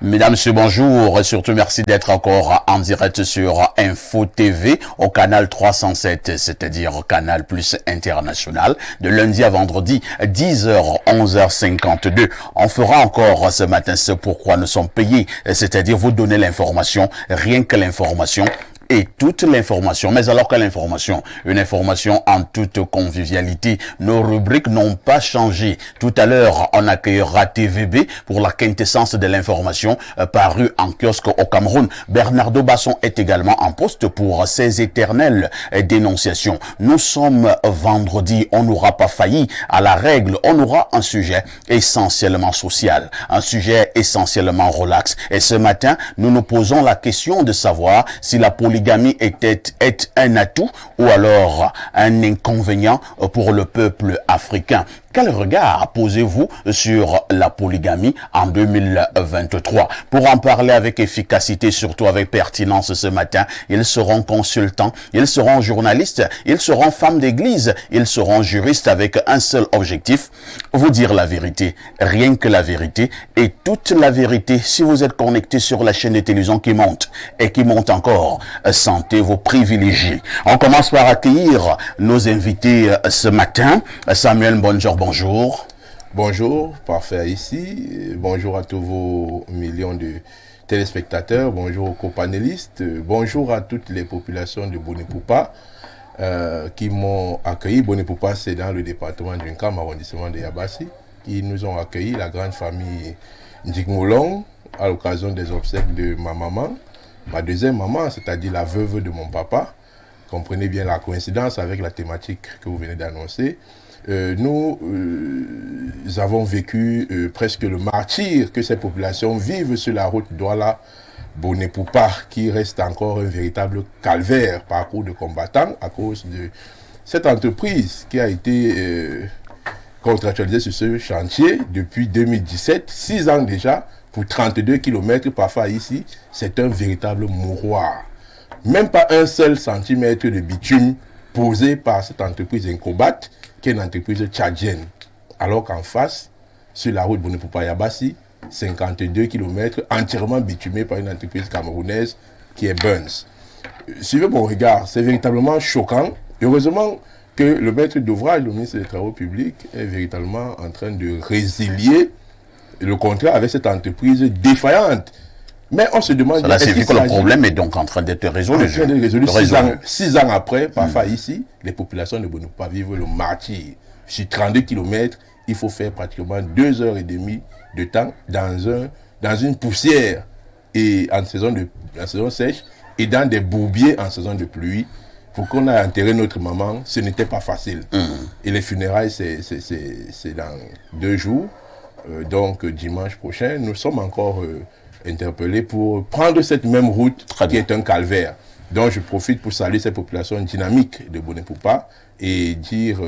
Mesdames, Messieurs, bonjour. Surtout, merci d'être encore en direct sur Info TV au canal 307, c'est-à-dire canal plus international, de lundi à vendredi, 10h, 11h52. On fera encore ce matin ce pourquoi nous sommes payés, c'est-à-dire vous donner l'information, rien que l'information. Et toute l'information, mais alors que l'information, une information en toute convivialité, nos rubriques n'ont pas changé. Tout à l'heure, on accueillera TVB pour la quintessence de l'information parue en kiosque au Cameroun. Bernardo Basson est également en poste pour ses éternelles dénonciations. Nous sommes vendredi, on n'aura pas failli à la règle, on aura un sujet essentiellement social, un sujet essentiellement relax. Et ce matin, nous nous posons la question de savoir si la polygamie est un atout ou alors un inconvénient pour le peuple africain. Quel regard posez-vous sur la polygamie en 2023? Pour en parler avec efficacité, surtout avec pertinence ce matin, ils seront consultants, ils seront journalistes, ils seront femmes d'église, ils seront juristes avec un seul objectif, vous dire la vérité, rien que la vérité et toute la vérité. Si vous êtes connecté sur la chaîne de télévision qui monte et qui monte encore, sentez vos privilégiés. On commence par accueillir nos invités ce matin. Samuel Bonjour. Bonjour. Bonjour, parfait ici. Bonjour à tous vos millions de téléspectateurs. Bonjour aux copanélistes. Bonjour à toutes les populations de Bonepoupa qui m'ont accueilli. Bonepoupa, c'est dans le département du Nkam, arrondissement de Yabassi, qui nous ont accueilli, la grande famille Ndjikmolong, à l'occasion des obsèques de ma maman, ma deuxième maman, c'est-à-dire la veuve de mon papa. Comprenez bien la coïncidence avec la thématique que vous venez d'annoncer. Nous avons vécu presque le martyre que ces populations vivent sur la route Douala-Bonepoupa, qui reste encore un véritable calvaire, parcours de combattants, à cause de cette entreprise qui a été contractualisée sur ce chantier depuis 2017, 6 ans déjà, pour 32 km parfois ici. C'est un véritable mouroir. Même pas un seul centimètre de bitume posé par cette entreprise Incobat, qui est une entreprise tchadienne. Alors qu'en face, sur la route Bonepoupa-Yabassi, 52 km entièrement bitumé par une entreprise camerounaise qui est Burns. Suivez mon regard, c'est véritablement choquant. Heureusement que le maître d'ouvrage, le ministre des Travaux publics, est véritablement en train de résilier le contrat avec cette entreprise défaillante. Mais on se demande... Cela signifie que le problème est donc en train d'être résolu. 6 ans après, parfois ici, les populations ne peuvent pas vivre le martyre. Sur 32 km, il faut faire pratiquement 2h30 de temps dans une poussière et en saison sèche et dans des bourbiers en saison de pluie. Pour qu'on ait enterré notre maman, ce n'était pas facile. Et les funérailles, c'est dans 2 jours. Donc dimanche prochain, nous sommes encore... interpellés pour prendre cette même route qui est un calvaire. Donc je profite pour saluer cette population dynamique de Bonepoupa et dire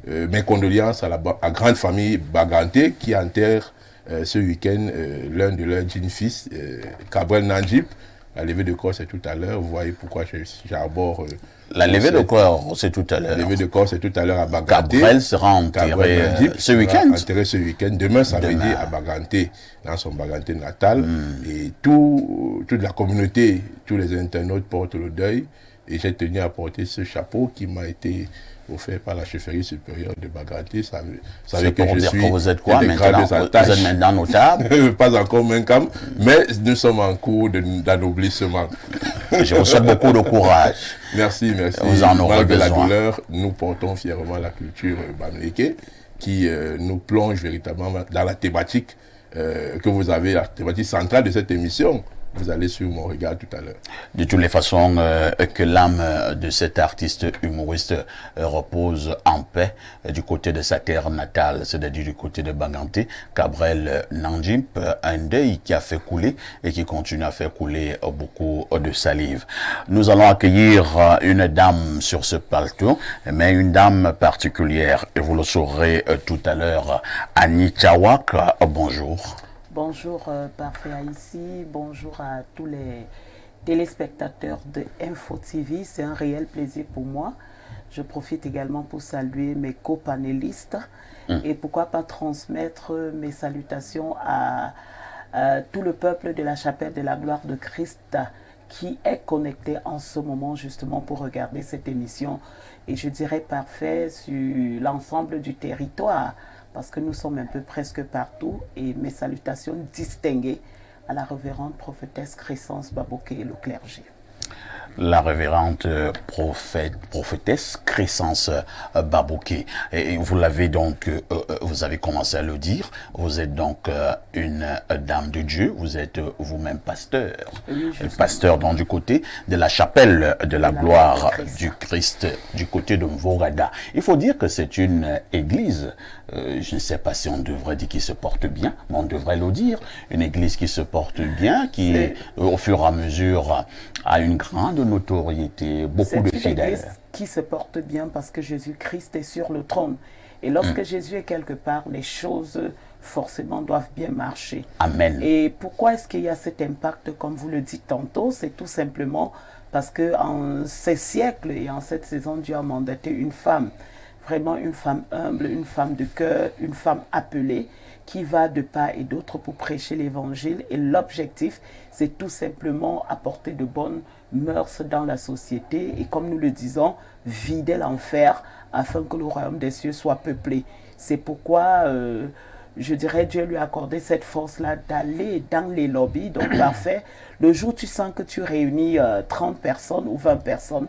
mes condoléances à la grande famille Baganté qui enterre ce week-end l'un de leurs jeunes fils, Gabriel Nandjip. La levée de corps c'est tout à l'heure, vous voyez pourquoi j'arbore... La levée de corps, c'est tout à l'heure. La levée de corps, c'est tout à l'heure à Baganté. Gabriel sera enterré ce week-end. Enterré ce week-end. Demain, samedi, à Baganté, dans son Baganté natal. Et toute la communauté, tous les internautes portent le deuil. Et j'ai tenu à porter ce chapeau qui m'a été offert par la chefferie supérieure de Baganté. Ça veut que je suis... Vous êtes quoi maintenant? Vous êtes maintenant notable? Pas encore Menkam, mais nous sommes en cours d'aноblissement. Je vous souhaite beaucoup de courage. Merci, merci. Vous en aurez Malgré besoin. la douleur, nous portons fièrement la culture bamléké qui nous plonge véritablement dans la thématique que vous avez, la thématique centrale de cette émission. Vous allez suivre mon regard tout à l'heure. De toutes les façons, que l'âme de cet artiste humoriste repose en paix du côté de sa terre natale, c'est-à-dire du côté de Baganté. Gabriel Nandjip, un deuil qui a fait couler et qui continue à faire couler beaucoup de salive. Nous allons accueillir une dame sur ce plateau, mais une dame particulière, et vous le saurez tout à l'heure, Annie Tchawak. Bonjour. Bonjour Parfait ici, bonjour à tous les téléspectateurs de Info TV. C'est un réel plaisir pour moi. Je profite également pour saluer mes copanélistes et pourquoi pas transmettre mes salutations à tout le peuple de la chapelle de la gloire de Christ qui est connecté en ce moment justement pour regarder cette émission. Et je dirais parfait sur l'ensemble du territoire, parce que nous sommes un peu presque partout. Et mes salutations distinguées à la révérende prophétesse Crescence Baboké et le clergé. La révérende prophétesse Crescence Baboké. Et vous l'avez donc, vous avez commencé à le dire, vous êtes donc une dame de Dieu, vous êtes vous-même pasteur. Oui, pasteur donc du côté de la chapelle de la gloire du Christ, du côté de Mvorada. Il faut dire que c'est une église, je ne sais pas si on devrait dire qui se porte bien, mais on devrait le dire, une église qui se porte bien, qui au fur et à mesure a une grande notoriété, beaucoup de fidèles. C'est une église qui se porte bien parce que Jésus-Christ est sur le trône. Et lorsque Jésus est quelque part, les choses forcément doivent bien marcher. Amen. Et pourquoi est-ce qu'il y a cet impact, comme vous le dites tantôt? C'est tout simplement parce qu'en ces siècles et en cette saison, Dieu a mandaté une femme, vraiment une femme humble, une femme de cœur, une femme appelée, qui va de part et d'autre pour prêcher l'évangile. Et l'objectif, c'est tout simplement apporter de bonnes mœurs dans la société et, comme nous le disons, vider l'enfer afin que le royaume des cieux soit peuplé. C'est pourquoi, je dirais, Dieu lui a accordé cette force-là d'aller dans les lobbies. Donc, parfait, le jour où tu sens que tu réunis 30 personnes ou 20 personnes,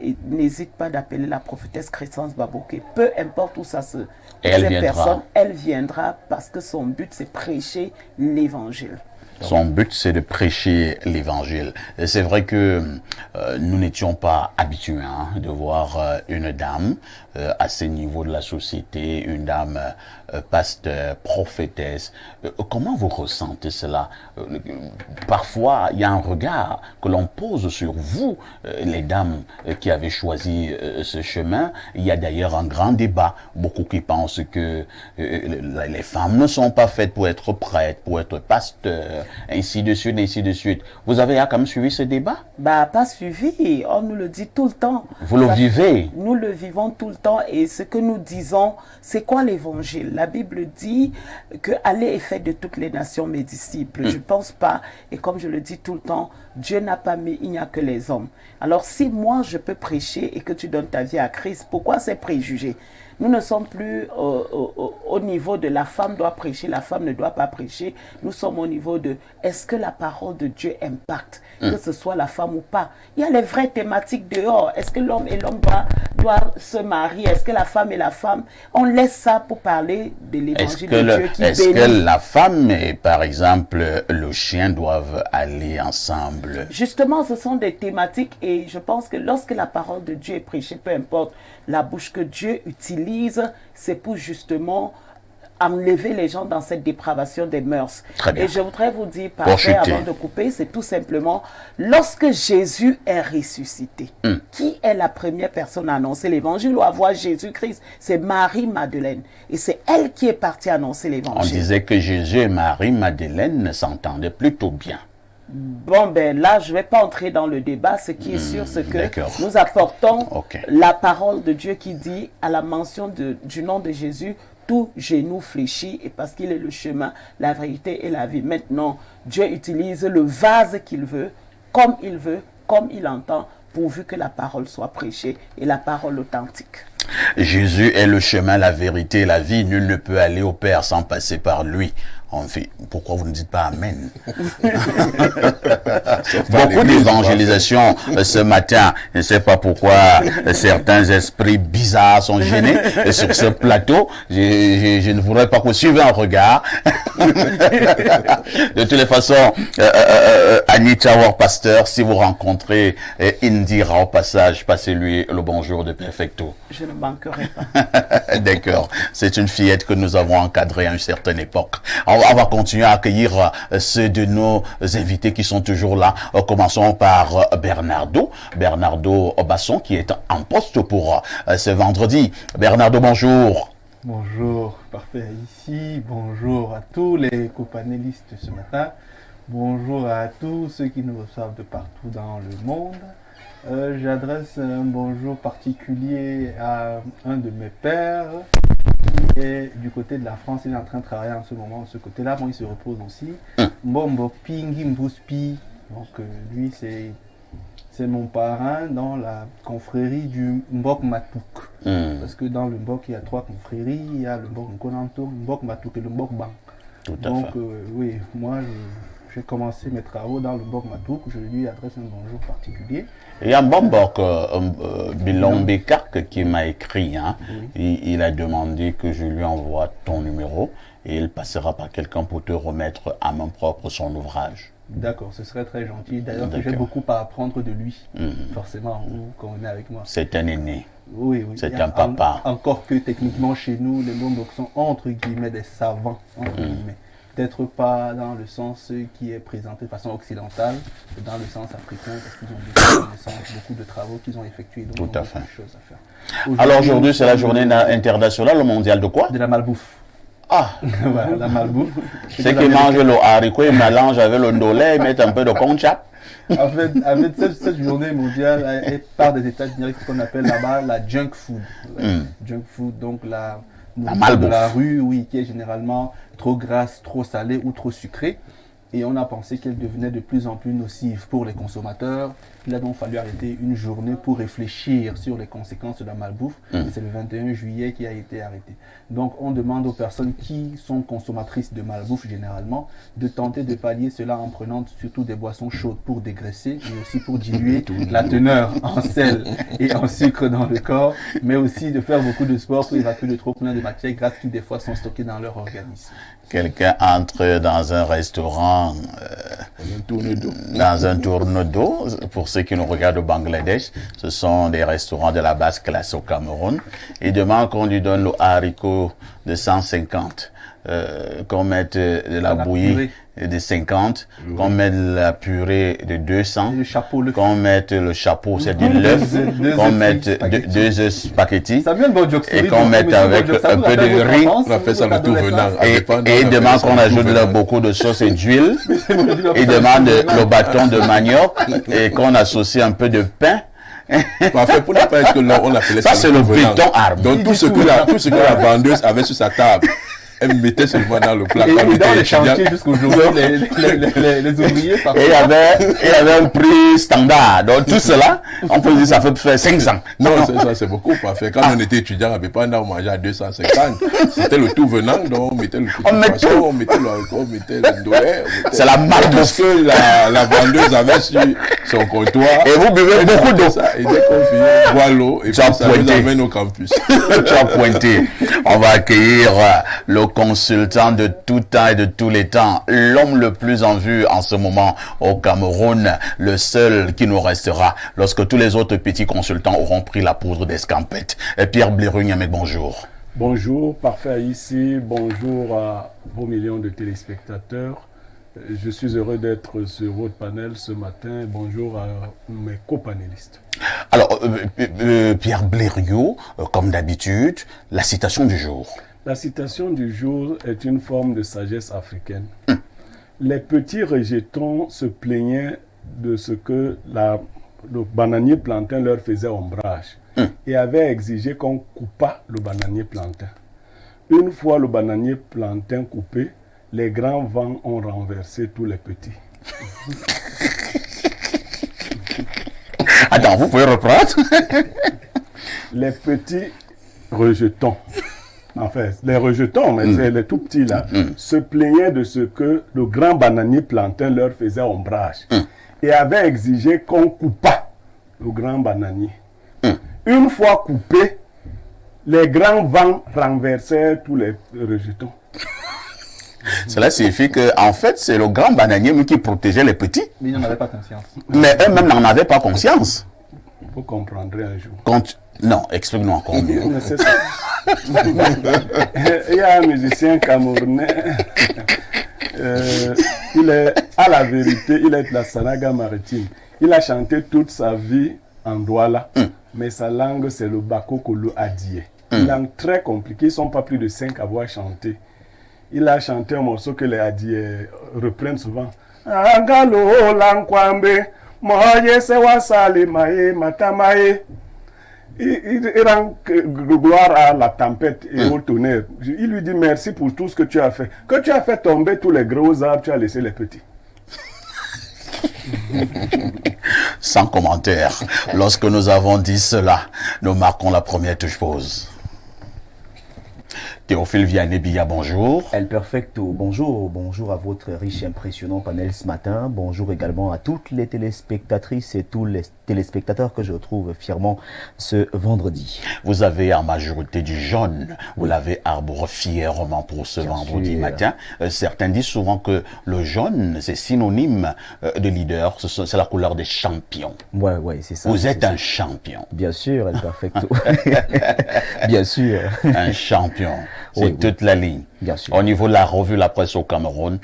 et n'hésite pas d'appeler la prophétesse Crescence Baboké. Peu importe où ça se... Et elle viendra parce que son but, c'est prêcher l'évangile. Son but, c'est de prêcher l'évangile. C'est vrai que nous n'étions pas habitués de voir une dame à ce niveau de la société, une dame pasteur, prophétesse. Comment vous ressentez cela? Parfois, il y a un regard que l'on pose sur vous, les dames qui avez choisi ce chemin. Il y a d'ailleurs un grand débat. Beaucoup qui pensent que les femmes ne sont pas faites pour être prêtres, pour être pasteurs, ainsi de suite, ainsi de suite. Vous avez quand même suivi ce débat? Bah, pas suivi. On nous le dit tout le temps. Vous le vivez? Nous le vivons tout le temps. Et ce que nous disons, c'est quoi l'évangile? La Bible dit que aller est fait de toutes les nations mes disciples. Je pense pas. Et comme je le dis tout le temps, Dieu n'a pas mis, il n'y a que les hommes. Alors si moi je peux prêcher et que tu donnes ta vie à Christ, pourquoi ces préjugés? Nous ne sommes plus au niveau de la femme doit prêcher, la femme ne doit pas prêcher. Nous sommes au niveau de est-ce que la parole de Dieu impacte, que ce soit la femme ou pas. Il y a les vraies thématiques dehors. Est-ce que l'homme et l'homme doivent se marier? Est-ce que la femme et la femme? On laisse ça pour parler de l'évangile de Dieu qui bénit. Est-ce que la femme et, par exemple, le chien doivent aller ensemble? Justement, ce sont des thématiques et je pense que lorsque la parole de Dieu est prêchée, peu importe la bouche que Dieu utilise, c'est pour justement enlever les gens dans cette dépravation des mœurs. Très bien. Et je voudrais vous dire, parfait, avant de couper, c'est tout simplement, lorsque Jésus est ressuscité, qui est la première personne à annoncer l'évangile ou à voir Jésus-Christ? C'est Marie-Madeleine. Et c'est elle qui est partie annoncer l'évangile. On disait que Jésus et Marie-Madeleine s'entendaient plutôt bien. Bon, ben là, je ne vais pas entrer dans le débat. Ce qui est sûr, c'est que nous apportons la parole de Dieu qui dit, à la mention du nom de Jésus, tout genou fléchit, et parce qu'il est le chemin, la vérité et la vie. Maintenant, Dieu utilise le vase qu'il veut, comme il entend, pourvu que la parole soit prêchée et la parole authentique. Jésus est le chemin, la vérité et la vie. Nul ne peut aller au Père sans passer par lui. En fait, pourquoi vous ne dites pas Amen? Beaucoup d'évangélisation ce matin. Je ne sais pas pourquoi certains esprits bizarres sont gênés sur ce plateau. Je ne voudrais pas que vous suivez un regard. De toutes les façons, Anita War Pasteur, si vous rencontrez Indira au passage, passez-lui le bonjour de Perfecto. Je ne manquerai pas. D'accord. C'est une fillette que nous avons encadrée à une certaine époque. On va continuer à accueillir ceux de nos invités qui sont toujours là. Commençons par Bernardo Basson qui est en poste pour ce vendredi. Bernardo, bonjour. Bonjour, parfait ici. Bonjour à tous les copanélistes ce matin. Bonjour à tous ceux qui nous reçoivent de partout dans le monde. J'adresse un bonjour particulier à un de mes pères, Et du côté de la France, il est en train de travailler en ce moment, de ce côté-là. Bon, il se repose aussi. Mbombo Pingi Mbuspi. Donc, lui, c'est mon parrain dans la confrérie du Mbok Matouk. Parce que dans le Mbok, il y a 3 confréries. Il y a le Mbok Nkonanto, le Mbok Matouk et le Mbok Bang. Donc, oui, moi, j'ai commencé mes travaux dans le Mbok Matouk. Je lui adresse un bonjour particulier. Il y a Mbok Bilombe Kark qui m'a écrit. Hein. Oui. Il a demandé que je lui envoie ton numéro et il passera par quelqu'un pour te remettre à main propre son ouvrage. D'accord, ce serait très gentil. D'ailleurs, j'ai beaucoup à apprendre de lui, forcément, quand on est avec moi. C'est un aîné. Oui. C'est un papa. Encore que techniquement, chez nous, les Mbok sont entre guillemets des savants, entre guillemets. Peut-être pas dans le sens qui est présenté de façon occidentale, mais dans le sens africain, parce qu'ils ont beaucoup de connaissances, beaucoup de travaux qu'ils ont effectués. Donc Tout à fait. Beaucoup de choses à faire. Alors aujourd'hui, c'est la journée internationale mondiale de quoi? De la malbouffe. Ah, Voilà, la malbouffe. ceux qui mangent le haricot, ils mélangent avec le ndolé, ils mettent un peu de concha. En fait, cette journée mondiale, elle part des États-Unis, ce qu'on appelle là-bas la junk food. Junk food, donc la nourriture de la rue, oui, qui est généralement trop grasse, trop salée ou trop sucrée. Et on a pensé qu'elle devenait de plus en plus nocive pour les consommateurs. Il a donc fallu arrêter une journée pour réfléchir sur les conséquences de la malbouffe. C'est le 21 juillet qui a été arrêté. Donc on demande aux personnes qui sont consommatrices de malbouffe généralement de tenter de pallier cela en prenant surtout des boissons chaudes pour dégraisser, mais aussi pour diluer la teneur en sel et en sucre dans le corps, mais aussi de faire beaucoup de sport pour évacuer le trop plein de matières grasses qui des fois sont stockées dans leur organisme. Quelqu'un entre dans un restaurant, dans un tourne d'eau. Pour ceux qui nous regardent au Bangladesh, ce sont des restaurants de la basse classe au Cameroun. Il demande qu'on lui donne le haricot de 150, qu'on mette de la bouillie de 50, qu'on mette la purée de 200, qu'on mette le chapeau, c'est-à-dire l'œuf, qu'on mette 2 œufs spaghetti, et qu'on mette avec un peu de riz. On a fait ça le tout venant. Et il demande qu'on ajoute beaucoup de sauce et d'huile. Il demande le bâton de manioc et qu'on associe un peu de pain. Parfait, pour ne pas être que là, on appelait ça. Ça, c'est le béton armé. Donc, tout ce que la vendeuse avait sur sa table, elle mettait seulement dans le plat. Et dans les chantiers jusqu'aujourd'hui, les ouvriers, et il y avait un prix standard. Donc tout cela, on peut dire ça fait 5 ans. Non, ça c'est beaucoup parfait. Quand on était étudiant à Bépanda, on mangeait à 250. C'était le tout venant, donc on mettait le petit poisson, on mettait le haricot, on mettait le ndolé. C'est la marque de ce que la vendeuse avait sur son comptoir. Et vous buvez beaucoup d'eau. Et dès qu'on finit, boit l'eau, et puis ça nous amène au campus. Tu as pointé. On va accueillir le consultant de tout temps et de tous les temps, l'homme le plus en vue en ce moment au Cameroun, le seul qui nous restera lorsque tous les autres petits consultants auront pris la poudre d'escampette. Pierre Bliru-Nyamé, bonjour. Bonjour, parfait ici, bonjour à vos millions de téléspectateurs. Je suis heureux d'être sur votre panel ce matin. Bonjour à mes copanélistes. Alors, Pierre Blériot, comme d'habitude, la citation du jour. La citation du jour est une forme de sagesse africaine. Les petits rejetons se plaignaient de ce que le bananier plantain leur faisait ombrage et avaient exigé qu'on coupât le bananier plantain. Une fois le bananier plantain coupé, les grands vents ont renversé tous les petits. Attends, vous pouvez reprendre? Les petits rejetons. En fait, les rejetons, mais c'est les tout petits là, se plaignaient de ce que le grand bananier plantain leur faisait ombrage et avaient exigé qu'on coupât le grand bananier. Une fois coupé, les grands vents renversèrent tous les rejetons. Cela signifie que, en fait, c'est le grand bananier qui protégeait les petits. Mais ils n'en avaient pas conscience. Mais eux-mêmes n'en avaient pas conscience. Vous comprendrez un jour. Non, explique-nous encore mieux. C'est ça. Il y a un musicien camerounais, il est, à la vérité, il est de la Sanaga maritime. Il a chanté toute sa vie en Douala, mais sa langue c'est le Bakokolo Adie. Une langue très compliquée, ils ne sont pas plus de 5 à avoir chanté. Il a chanté un morceau que les Adie reprennent souvent. Angalo lankwambe, moye se wasali maye matamaye. il rend gloire à la tempête et au tonnerre. Il lui dit merci pour tout ce que tu as fait. Quand tu as fait tomber tous les gros arbres, tu as laissé les petits. Sans commentaire. Lorsque nous avons dit cela, nous marquons la première touche pause. Théophile Vianney-Billa, bonjour. El Perfecto, bonjour. Bonjour à votre riche et impressionnant panel ce matin. Bonjour également à toutes les téléspectatrices et tous les téléspectateurs que je retrouve fièrement ce vendredi. Vous avez en majorité du jaune. Vous l'avez arboré fièrement pour ce vendredi matin. Certains disent souvent que le jaune, c'est synonyme de leader. C'est la couleur des champions. Ouais, c'est ça. Vous êtes un champion. Bien sûr, El Perfecto. Bien sûr. Un champion. C'est toute la ligne. Bien sûr. Au niveau de la revue La Presse au Cameroun,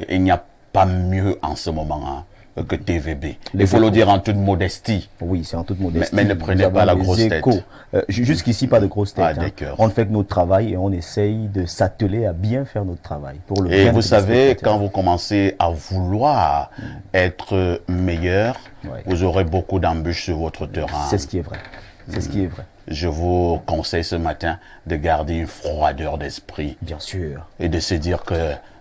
il n'y a pas mieux en ce moment que TVB. Il faut le dire en toute modestie. Oui, c'est en toute modestie. Mais ne prenez pas la grosse tête. Jusqu'ici, pas de grosse tête. D'accord. On ne fait que notre travail et on essaye de s'atteler à bien faire notre travail. Pour le et vous savez, quand vous commencez à vouloir être meilleur, vous aurez beaucoup d'embûches sur votre terrain. C'est ce qui est vrai. C'est ce qui est vrai. Je vous conseille ce matin de garder une froideur d'esprit. Bien sûr. Et de se dire que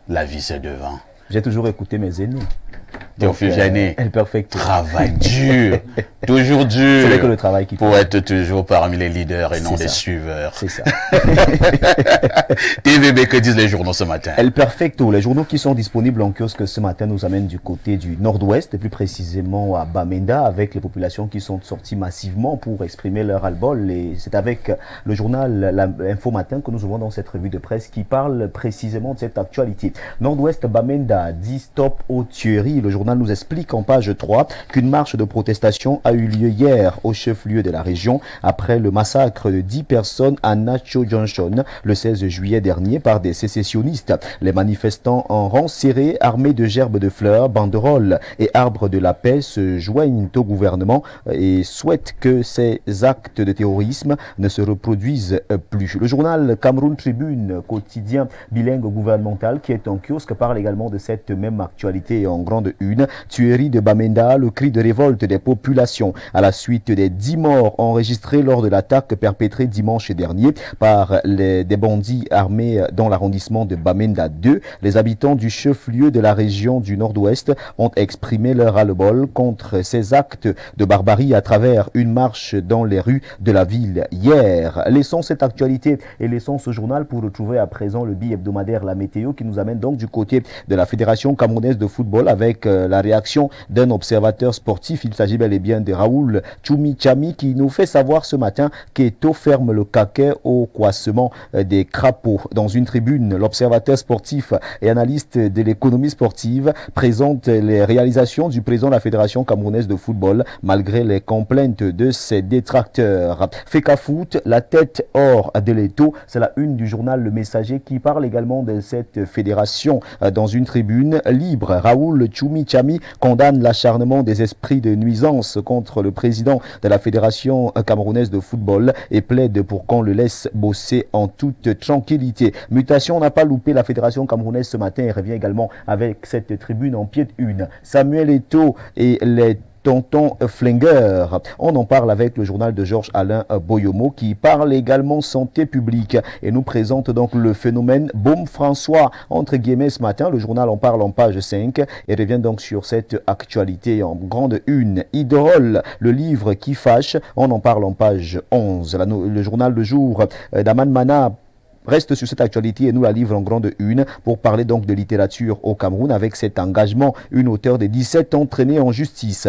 la vie c'est devant. J'ai toujours écouté mes aînés. Théophile Vianney, travail dur, toujours dur. C'est vrai que le travail qui pour être toujours parmi les leaders et non des suiveurs. C'est ça. TVB, que disent les journaux ce matin? El Perfecto, les journaux qui sont disponibles en kiosque ce matin nous amènent du côté du nord-ouest, et plus précisément à Bamenda, avec les populations qui sont sorties massivement pour exprimer leur ras-le-bol. Et c'est avec le journal L'Info Matin que nous ouvrons dans cette revue de presse qui parle précisément de cette actualité. Nord-ouest, Bamenda dit stop aux tueries. Le journal nous explique en page 3 qu'une marche de protestation a eu lieu hier au chef-lieu de la région après le massacre de 10 personnes à Nacho Junction le 16 juillet dernier par des sécessionnistes. Les manifestants en rang serré, armés de gerbes de fleurs, banderoles et arbres de la paix se joignent au gouvernement et souhaitent que ces actes de terrorisme ne se reproduisent plus. Le journal Cameroun Tribune, quotidien bilingue gouvernemental qui est en kiosque, parle également de cette même actualité en grande une. Tuerie de Bamenda, le cri de révolte des populations à la suite des 10 morts enregistrés lors de l'attaque perpétrée dimanche dernier par des bandits armés dans l'arrondissement de Bamenda 2. Les habitants du chef-lieu de la région du Nord-Ouest ont exprimé leur ras-le-bol contre ces actes de barbarie à travers une marche dans les rues de la ville hier. Laissons cette actualité et laissons ce journal pour retrouver à présent le bi-hebdomadaire La Météo qui nous amène donc du côté de la Fédération camerounaise de football avec la réaction d'un observateur sportif. Il s'agit bel et bien de Raoul Tchoumi-Tchami qui nous fait savoir ce matin qu'Eto ferme le caquet au coincement des crapauds. Dans une tribune, l'observateur sportif et analyste de l'économie sportive présente les réalisations du président de la Fédération camerounaise de football malgré les complaintes de ses détracteurs. Feka Foot, la tête hors de l'Eto, c'est la une du journal Le Messager qui parle également de cette fédération. Dans une tribune libre, Raoul Tchoumi-Tchami condamne l'acharnement des esprits de nuisance contre le président de la Fédération camerounaise de football et plaide pour qu'on le laisse bosser en toute tranquillité. Mutation n'a pas loupé la Fédération camerounaise ce matin et revient également avec cette tribune en pied de une. Samuel Eto'o et les Tonton Flinger. On en parle avec le journal de Georges-Alain Boyomo qui parle également santé publique et nous présente donc le phénomène Baume François entre guillemets ce matin. Le journal en parle en page 5 et revient donc sur cette actualité en grande une. Idrol, le livre qui fâche, on en parle en page 11. Le journal de jour d'Aman Mana reste sur cette actualité et nous la livre en grande une pour parler donc de littérature au Cameroun avec cet engagement, une auteure de 17 ans traînée en justice.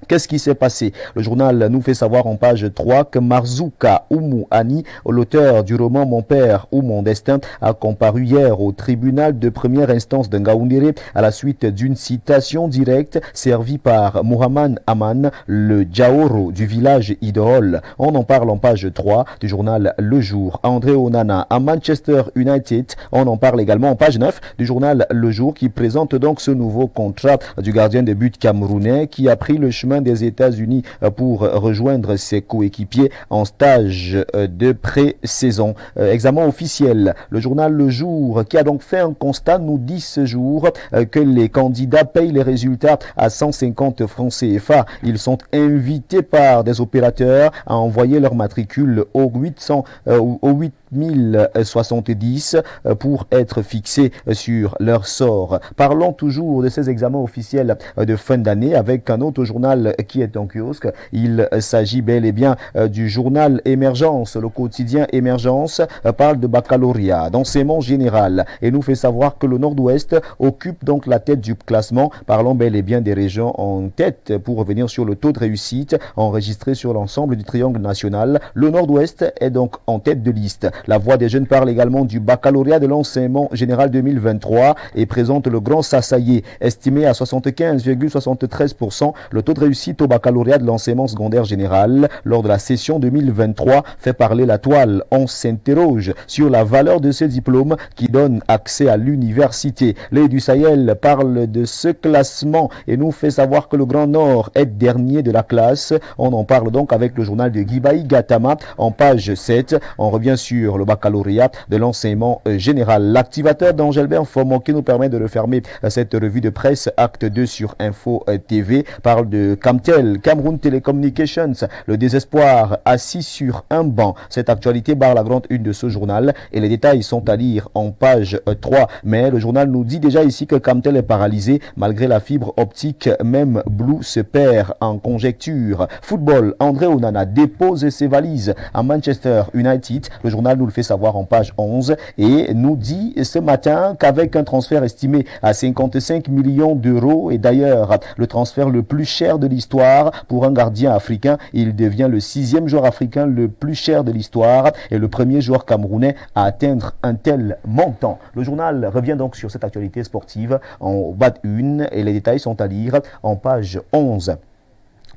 Qu'est-ce qui s'est passé? Le journal nous fait savoir en page 3 que Marzouka Oumou Ani, l'auteur du roman Mon père ou mon destin, a comparu hier au tribunal de première instance de Ngaoundéré à la suite d'une citation directe servie par Mohamed Aman, le Djaoro du village Idrol. On en parle en page 3 du journal Le Jour. André Onana à Manchester United, on en parle également en page 9 du journal Le Jour qui présente donc ce nouveau contrat du gardien de but camerounais qui a pris le chemin chemin des États-Unis pour rejoindre ses coéquipiers en stage de pré-saison. Examen officiel. Le journal Le Jour, qui a donc fait un constat, nous dit ce jour que les candidats payent les résultats à 150 francs CFA. Ils sont invités par des opérateurs à envoyer leur matricule au 8070 pour être fixés sur leur sort. Parlons toujours de ces examens officiels de fin d'année avec un autre journal qui est en kiosque. Il s'agit bel et bien du journal Émergence. Le quotidien Émergence parle de baccalauréat, d'enseignement général et nous fait savoir que le Nord-Ouest occupe donc la tête du classement. Parlons bel et bien des régions en tête pour revenir sur le taux de réussite enregistré sur l'ensemble du triangle national. Le Nord-Ouest est donc en tête de liste. La Voix des jeunes parle également du baccalauréat de l'enseignement général 2023 et présente le grand Sassaillé, estimé à 75,73%. Le taux de réussite au baccalauréat de l'enseignement secondaire général lors de la session 2023 fait parler la toile. On s'interroge sur la valeur de ce diplôme qui donne accès à l'université. L'Œil du Sahel parle de ce classement et nous fait savoir que le Grand Nord est dernier de la classe. On en parle donc avec le journal de Guibaï Gatama en page 7. On revient sur le baccalauréat de l'enseignement général. L'activateur d'Angelbert Fomon qui nous permet de refermer cette revue de presse acte 2 sur Info TV parle de Camtel, Cameroun Telecommunications, le désespoir assis sur un banc. Cette actualité barre la grande une de ce journal et les détails sont à lire en page 3. Mais le journal nous dit déjà ici que Camtel est paralysé malgré la fibre optique. Même Blue se perd en conjecture. Football, André Onana dépose ses valises à Manchester United. Le journal nous le fait savoir en page 11 et nous dit ce matin qu'avec un transfert estimé à 55 millions d'euros et d'ailleurs le transfert le plus cher de l'histoire pour un gardien africain, il devient le 6e joueur africain le plus cher de l'histoire et le premier joueur camerounais à atteindre un tel montant. Le journal revient donc sur cette actualité sportive en bas de une et les détails sont à lire en page 11.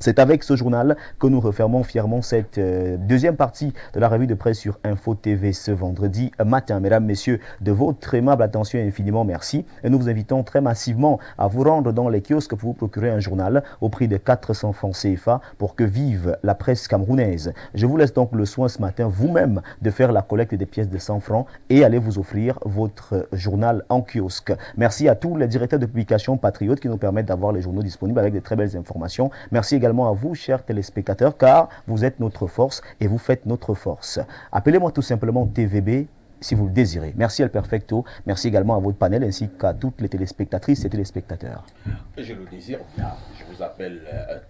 C'est avec ce journal que nous refermons fièrement cette deuxième partie de la revue de presse sur Info TV ce vendredi matin. Mesdames, Messieurs, de votre aimable attention infiniment merci. Et nous vous invitons très massivement à vous rendre dans les kiosques pour vous procurer un journal au prix de 400 francs CFA pour que vive la presse camerounaise. Je vous laisse donc le soin ce matin vous-même de faire la collecte des pièces de 100 francs et allez vous offrir votre journal en kiosque. Merci à tous les directeurs de publication patriotes qui nous permettent d'avoir les journaux disponibles avec de très belles informations. Merci également à vous, chers téléspectateurs, car vous êtes notre force et vous faites notre force. Appelez-moi tout simplement TVB si vous le désirez. Merci El Perfecto. Merci également à votre panel ainsi qu'à toutes les téléspectatrices et téléspectateurs. Je le désire bien. Je vous appelle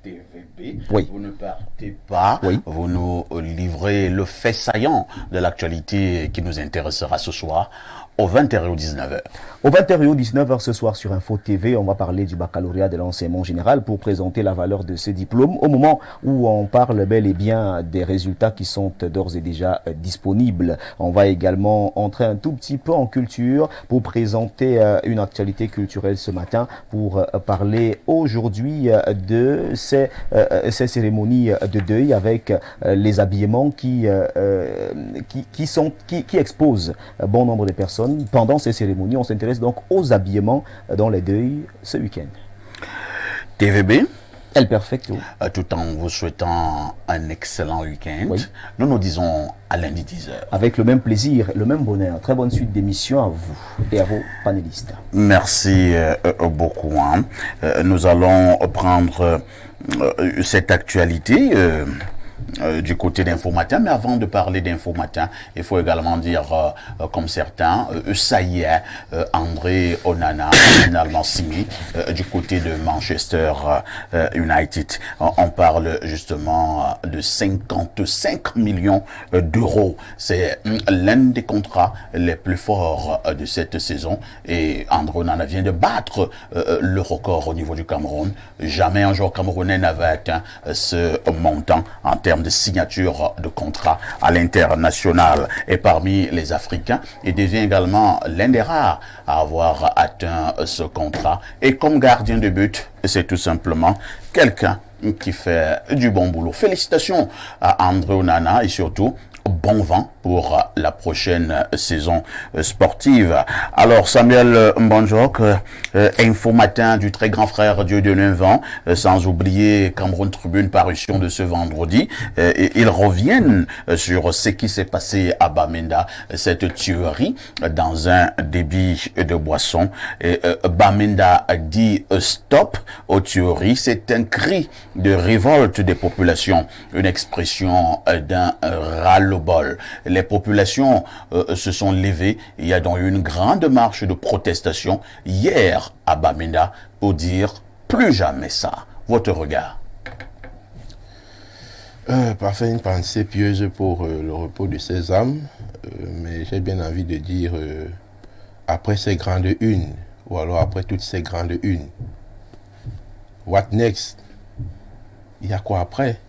TVB. Oui. Vous ne partez pas. Oui. Vous nous livrez le fait saillant de l'actualité qui nous intéressera ce soir au 20h et au 19h. Au 20h et au 19h ce soir sur Info TV, on va parler du baccalauréat de l'enseignement général pour présenter la valeur de ce diplôme au moment où on parle bel et bien des résultats qui sont d'ores et déjà disponibles. On va également entrer un tout petit peu en culture pour présenter une actualité culturelle ce matin pour parler aujourd'hui de ces cérémonies de deuil avec les habillements qui exposent bon nombre de personnes pendant ces cérémonies. On s'intéresse donc aux habillements dans les deuils ce week-end. TVB, El Perfecto. tout en vous souhaitant un excellent week-end, Oui. nous nous disons à lundi 10h. Avec le même plaisir, le même bonheur. Très bonne suite d'émissions à vous et à vos panélistes. Merci beaucoup. Nous allons prendre cette actualité du côté d'Info Matin, mais avant de parler d'Info Matin, il faut également dire, comme certains, ça y est, André Onana finalement signé du côté de Manchester United. On parle justement de 55 millions d'euros. C'est l'un des contrats les plus forts de cette saison et André Onana vient de battre le record au niveau du Cameroun. Jamais un joueur camerounais n'avait atteint ce montant en termes de signature de contrat à l'international. Et parmi les Africains, il devient également l'un des rares à avoir atteint ce contrat. Et comme gardien de but, c'est tout simplement quelqu'un qui fait du bon boulot. Félicitations à André Onana et surtout bon vent pour la prochaine saison sportive. Alors, Samuel Mbonjok, Info Matin du très grand frère Dieudonné Vent, sans oublier Cameroun Tribune, parution de ce vendredi. Ils reviennent sur ce qui s'est passé à Bamenda, cette tuerie dans un débit de boisson. Bamenda dit stop aux tueries. C'est un cri de révolte des populations, une expression d'un ras-le-bol. Les populations se sont levées. Il y a donc eu une grande marche de protestation hier à Bamenda pour dire plus jamais ça. Votre regard? Parfait, une pensée pieuse pour le repos de ces âmes, mais j'ai bien envie de dire après ces grandes unes, ou alors après toutes ces grandes unes, what next? Il y a quoi après?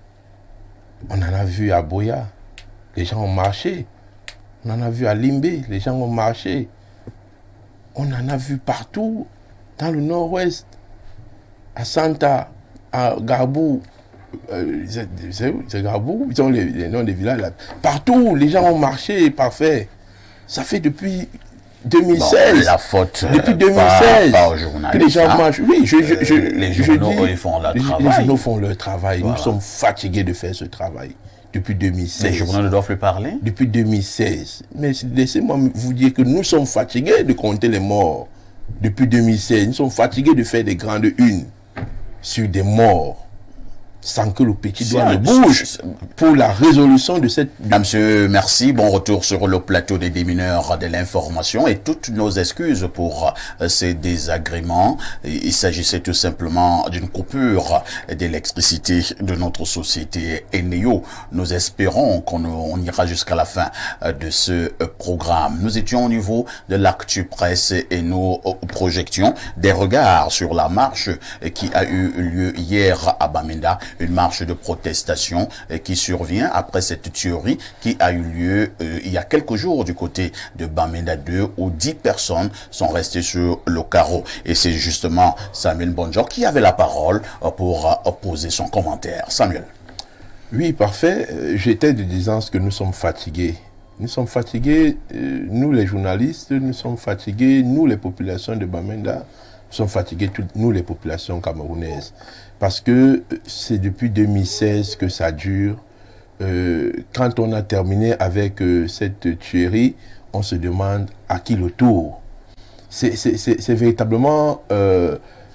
On en a vu à Boya, les gens ont marché. On en a vu à Limbé, les gens ont marché. On en a vu partout, dans le nord-ouest, à Santa, à Garbou. C'est Garbou, ils ont les noms des villages là. Partout, les gens ont marché, parfait. Ça fait depuis 2016. Bon, la faute. Depuis 2016. Pas aux journalistes. Que les gens marchent. Oui, les journaux, ils font leur travail. Les journaux font leur travail. Voilà. Nous sommes fatigués de faire ce travail. Depuis 2016. Les journaux ne doivent plus parler? Depuis 2016. Mais laissez-moi vous dire que nous sommes fatigués de compter les morts. Depuis 2016, nous sommes fatigués de faire des grandes unes sur des morts sans que le petit doigt ne bouge pour la résolution de cette... Monsieur, merci. Bon retour sur le plateau des démineurs de l'information et toutes nos excuses pour ces désagréments. Il s'agissait tout simplement d'une coupure d'électricité de notre société Eneo. Nous espérons qu'on ira jusqu'à la fin de ce programme. Nous étions au niveau de l'actu presse et nous projections des regards sur la marche qui a eu lieu hier à Bamenda. Une marche de protestation qui survient après cette tuerie qui a eu lieu il y a quelques jours du côté de Bamenda 2 où 10 personnes sont restées sur le carreau. Et c'est justement Samuel Mbonjok qui avait la parole pour poser son commentaire. Samuel. Oui, parfait. J'étais de disant que nous sommes fatigués. Nous sommes fatigués, nous les journalistes, nous sommes fatigués, nous les populations de Bamenda, nous sommes fatigués, nous les populations camerounaises. Parce que c'est depuis 2016 que ça dure. Quand on a terminé avec cette tuerie, on se demande à qui le tour. C'est véritablement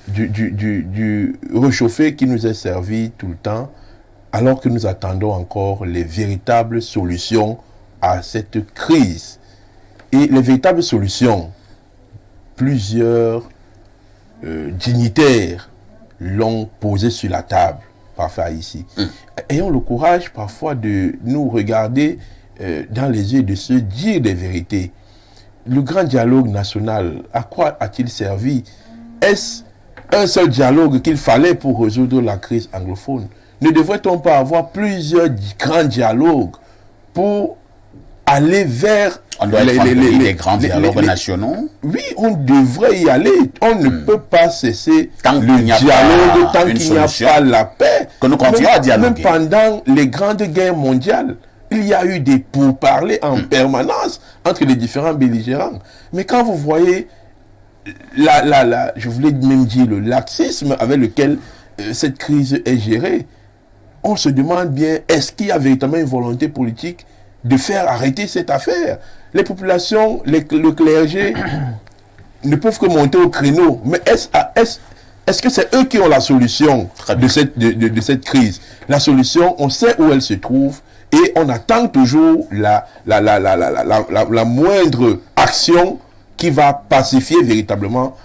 du réchauffé qui nous est servi tout le temps, alors que nous attendons encore les véritables solutions à cette crise. Et les véritables solutions, plusieurs dignitaires l'ont posé sur la table, parfois ici. Ayons le courage parfois de nous regarder dans les yeux, de se dire des vérités. Le grand dialogue national, à quoi a-t-il servi? Est-ce un seul dialogue qu'il fallait pour résoudre la crise anglophone? Ne devrait-on pas avoir plusieurs grands dialogues pour aller vers... On doit les grands dialogues nationaux. Oui, on devrait y aller. On ne peut pas cesser le dialogue tant qu'il n'y a pas la paix. Que nous continuons à dialoguer. Même pendant les grandes guerres mondiales, il y a eu des pourparlers en permanence entre les différents belligérants. Mais quand vous voyez, je voulais même dire le laxisme avec lequel cette crise est gérée, on se demande bien, est-ce qu'il y a véritablement une volonté politique de faire arrêter cette affaire? Les populations, le clergé ne peuvent que monter au créneau. Mais est-ce que c'est eux qui ont la solution de cette crise? La solution, on sait où elle se trouve et on attend toujours la moindre action qui va pacifier véritablement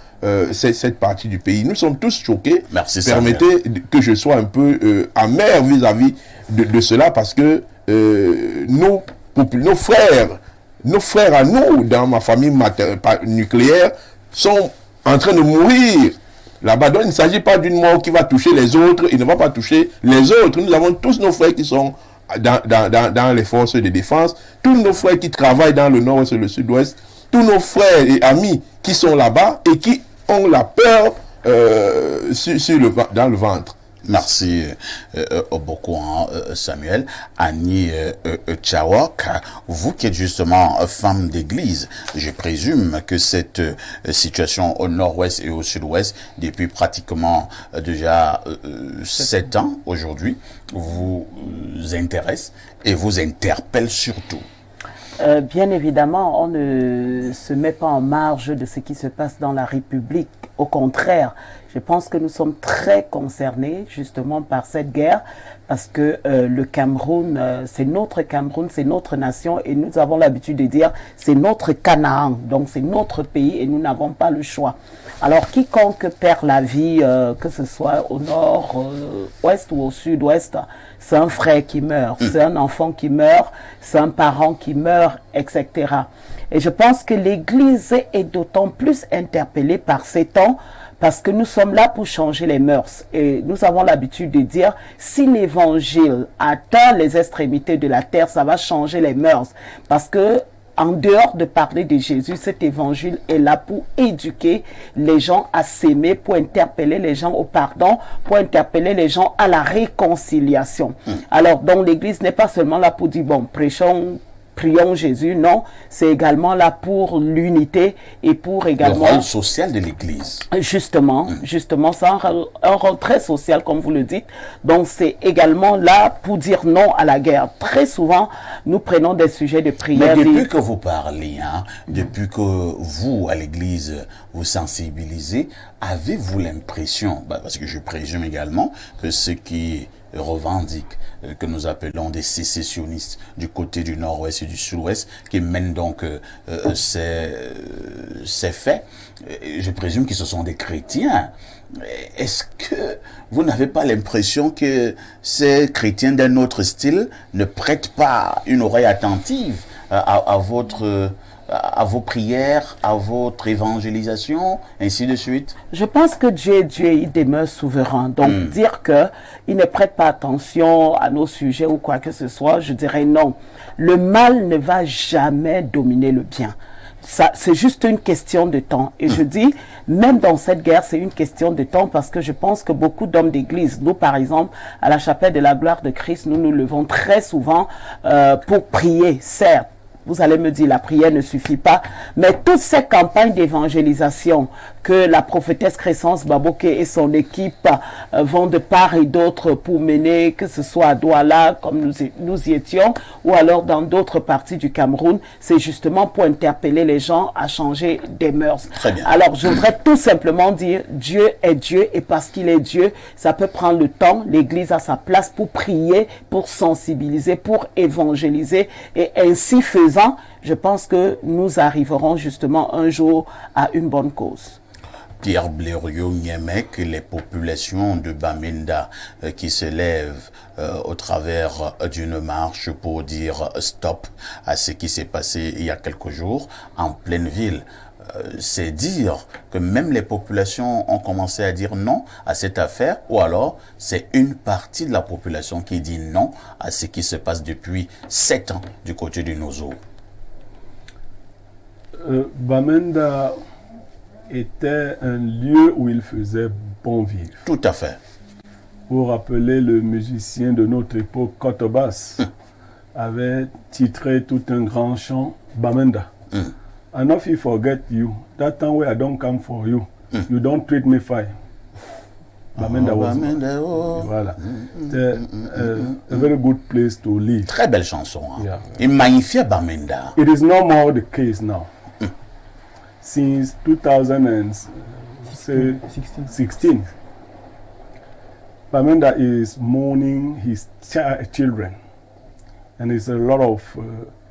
cette partie du pays. Nous sommes tous choqués. Merci, permettez que je sois un peu amer vis-à-vis de cela parce que nos frères à nous, dans ma famille nucléaire, sont en train de mourir là-bas. Donc, il ne s'agit pas d'une mort qui va toucher les autres, il ne va pas toucher les autres. Nous avons tous nos frères qui sont dans les forces de défense, tous nos frères qui travaillent dans le nord et le sud-ouest, tous nos frères et amis qui sont là-bas et qui ont la peur dans le ventre. Merci beaucoup, Samuel. Annie Tchawak, vous qui êtes justement femme d'église, je présume que cette situation au nord-ouest et au sud-ouest, depuis pratiquement déjà 7 ans aujourd'hui, vous intéresse et vous interpelle surtout. Bien évidemment, on ne se met pas en marge de ce qui se passe dans la République. Au contraire, je pense que nous sommes très concernés justement par cette guerre parce que le Cameroun, c'est notre nation et nous avons l'habitude de dire c'est notre Canaan, donc c'est notre pays et nous n'avons pas le choix. Alors quiconque perd la vie, que ce soit au nord, ouest ou au sud-ouest, c'est un frère qui meurt, c'est un enfant qui meurt, c'est un parent qui meurt, etc. Et je pense que l'Église est d'autant plus interpellée par ces temps parce que nous sommes là pour changer les mœurs. Et nous avons l'habitude de dire, si l'Évangile atteint les extrémités de la terre, ça va changer les mœurs. Parce que en dehors de parler de Jésus, cet évangile est là pour éduquer les gens à s'aimer, pour interpeller les gens au pardon, pour interpeller les gens à la réconciliation. Alors, donc l'église n'est pas seulement là pour dire, bon, prions Jésus, non, c'est également là pour l'unité et pour également... Le rôle social de l'église. Justement, c'est un rôle très social, comme vous le dites. Donc, c'est également là pour dire non à la guerre. Très souvent, nous prenons des sujets de prière. Mais depuis que vous parlez, depuis que vous, à l'église, vous sensibilisez, avez-vous l'impression, parce que je présume également que ceux qui revendiquent, que nous appelons des sécessionnistes du côté du nord-ouest et du sud-ouest, qui mènent donc ces faits, je présume qu'ils ce sont des chrétiens. Est-ce que vous n'avez pas l'impression que ces chrétiens d'un autre style ne prêtent pas une oreille attentive à vos prières, à votre évangélisation, ainsi de suite? Je pense que Dieu est Dieu, il demeure souverain. Donc, dire qu'il ne prête pas attention à nos sujets ou quoi que ce soit, je dirais non. Le mal ne va jamais dominer le bien. C'est juste une question de temps. Et je dis, même dans cette guerre, c'est une question de temps parce que je pense que beaucoup d'hommes d'église, nous par exemple, à la chapelle de la gloire de Christ, nous nous levons très souvent pour prier, certes. Vous allez me dire, la prière ne suffit pas. Mais toutes ces campagnes d'évangélisation que la prophétesse Crescence Baboke et son équipe vont de part et d'autre pour mener, que ce soit à Douala, comme nous y étions, ou alors dans d'autres parties du Cameroun, c'est justement pour interpeller les gens à changer des mœurs. Très bien. Alors, je voudrais tout simplement dire, Dieu est Dieu, et parce qu'il est Dieu, ça peut prendre le temps. L'Église a sa place pour prier, pour sensibiliser, pour évangéliser, et ainsi faisant, je pense que nous arriverons justement un jour à une bonne cause. Pierre Blériot-Niemek, les populations de Bamenda qui se lèvent au travers d'une marche pour dire stop à ce qui s'est passé il y a quelques jours en pleine ville. C'est dire que même les populations ont commencé à dire non à cette affaire, ou alors c'est une partie de la population qui dit non à ce qui se passe depuis 7 ans du côté du Nozo. Bamenda était un lieu où il faisait bon vivre. Tout à fait. Pour rappeler, le musicien de notre époque, Kotobas, avait titré tout un grand chant, Bamenda. And if you forget you, that time where I don't come for you, you don't treat me fine. Bamenda was voilà. C'était a very good place to live. Très belle chanson. Yeah. Il magnifiait Bamenda. It is no more the case now. Since 2016, Bamenda is mourning his children, and there's a lot of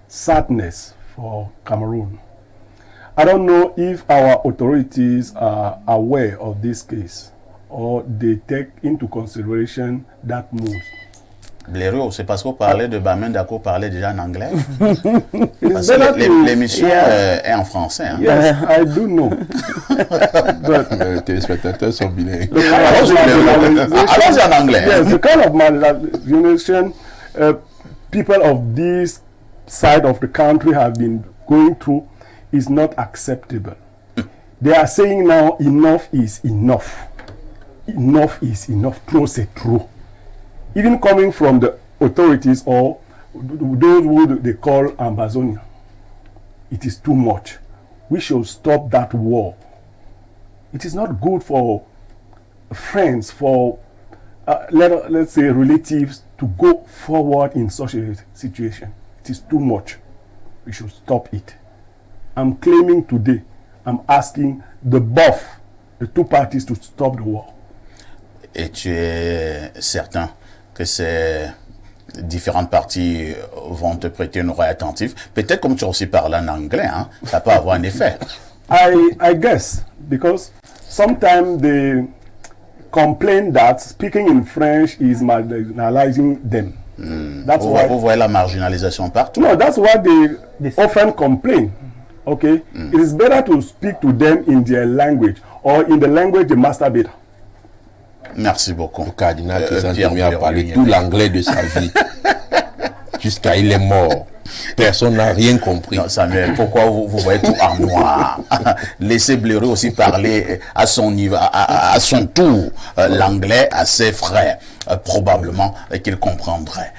sadness for Cameroon. I don't know if our authorities are aware of this case or they take into consideration that move. Blériot, c'est parce qu'on parlait de Bamenda qu'on parlait déjà en anglais. Parce que l'émission est en français. Hein. Yes, I do know. Les téléspectateurs sont bilingues. Allons-y en anglais. Yes, the kind of marginalization people of this side of the country have been going through is not acceptable. They are saying now enough is enough. enough is enough. Trop, c'est trop. Even coming from the authorities or those who they call Ambazonia, it is too much. We should stop that war. It is not good for friends, for let's say relatives to go forward in such a situation. It is too much. We should stop it. I'm claiming today, I'm asking the two parties to stop the war. Et tu es certain que ces différentes parties vont te prêter une oreille attentive? Peut-être comme tu as aussi parlé en anglais, hein, ça peut avoir un effet. I guess, because sometimes they complain that speaking in French is marginalizing them. That's why vous voyez la marginalisation partout. No, that's why they often complain. Okay, it is better to speak to them in their language or in the language they master better. Merci beaucoup. Le cardinal Chrysanthème a parlé tout l'anglais de sa vie. Jusqu'à il est mort. Personne n'a rien compris. Non, Samuel, pourquoi vous voyez tout en noir? Laissez Blériot aussi parler à son niveau, à son tour, l'anglais à ses frères. Probablement qu'il comprendrait.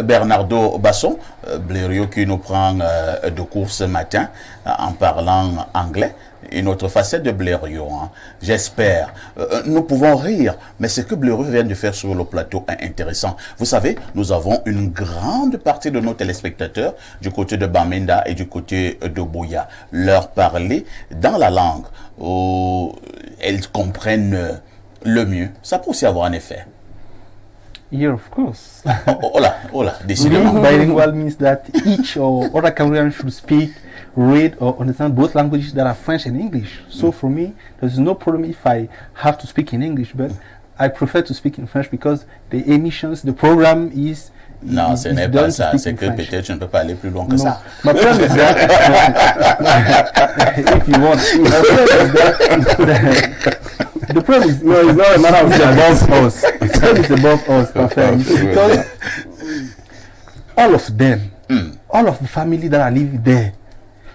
Bernardo Basson, Blériot qui nous prend de cours ce matin en parlant anglais. Une autre facette de Blériot, hein. J'espère. Nous pouvons rire, mais ce que Blériot vient de faire sur le plateau est intéressant. Vous savez, nous avons une grande partie de nos téléspectateurs du côté de Bamenda et du côté de Buea. Leur parler dans la langue où elles comprennent le mieux. Ça peut aussi avoir un effet. Yeah, of course. Oh là, décidément. Bilingual means that each or other Cameroonian should speak, read or understand both languages that are French and English. So for me, there's no problem if I have to speak in English, but I prefer to speak in French because the emissions, the program is... Non, ce n'est pas ça. C'est que peut-être je ne peux pas aller plus loin que ça. My problem is that if you want, the problem is no, it's not a matter of above us. The problem is above us, because all of them, all of the family that are living there,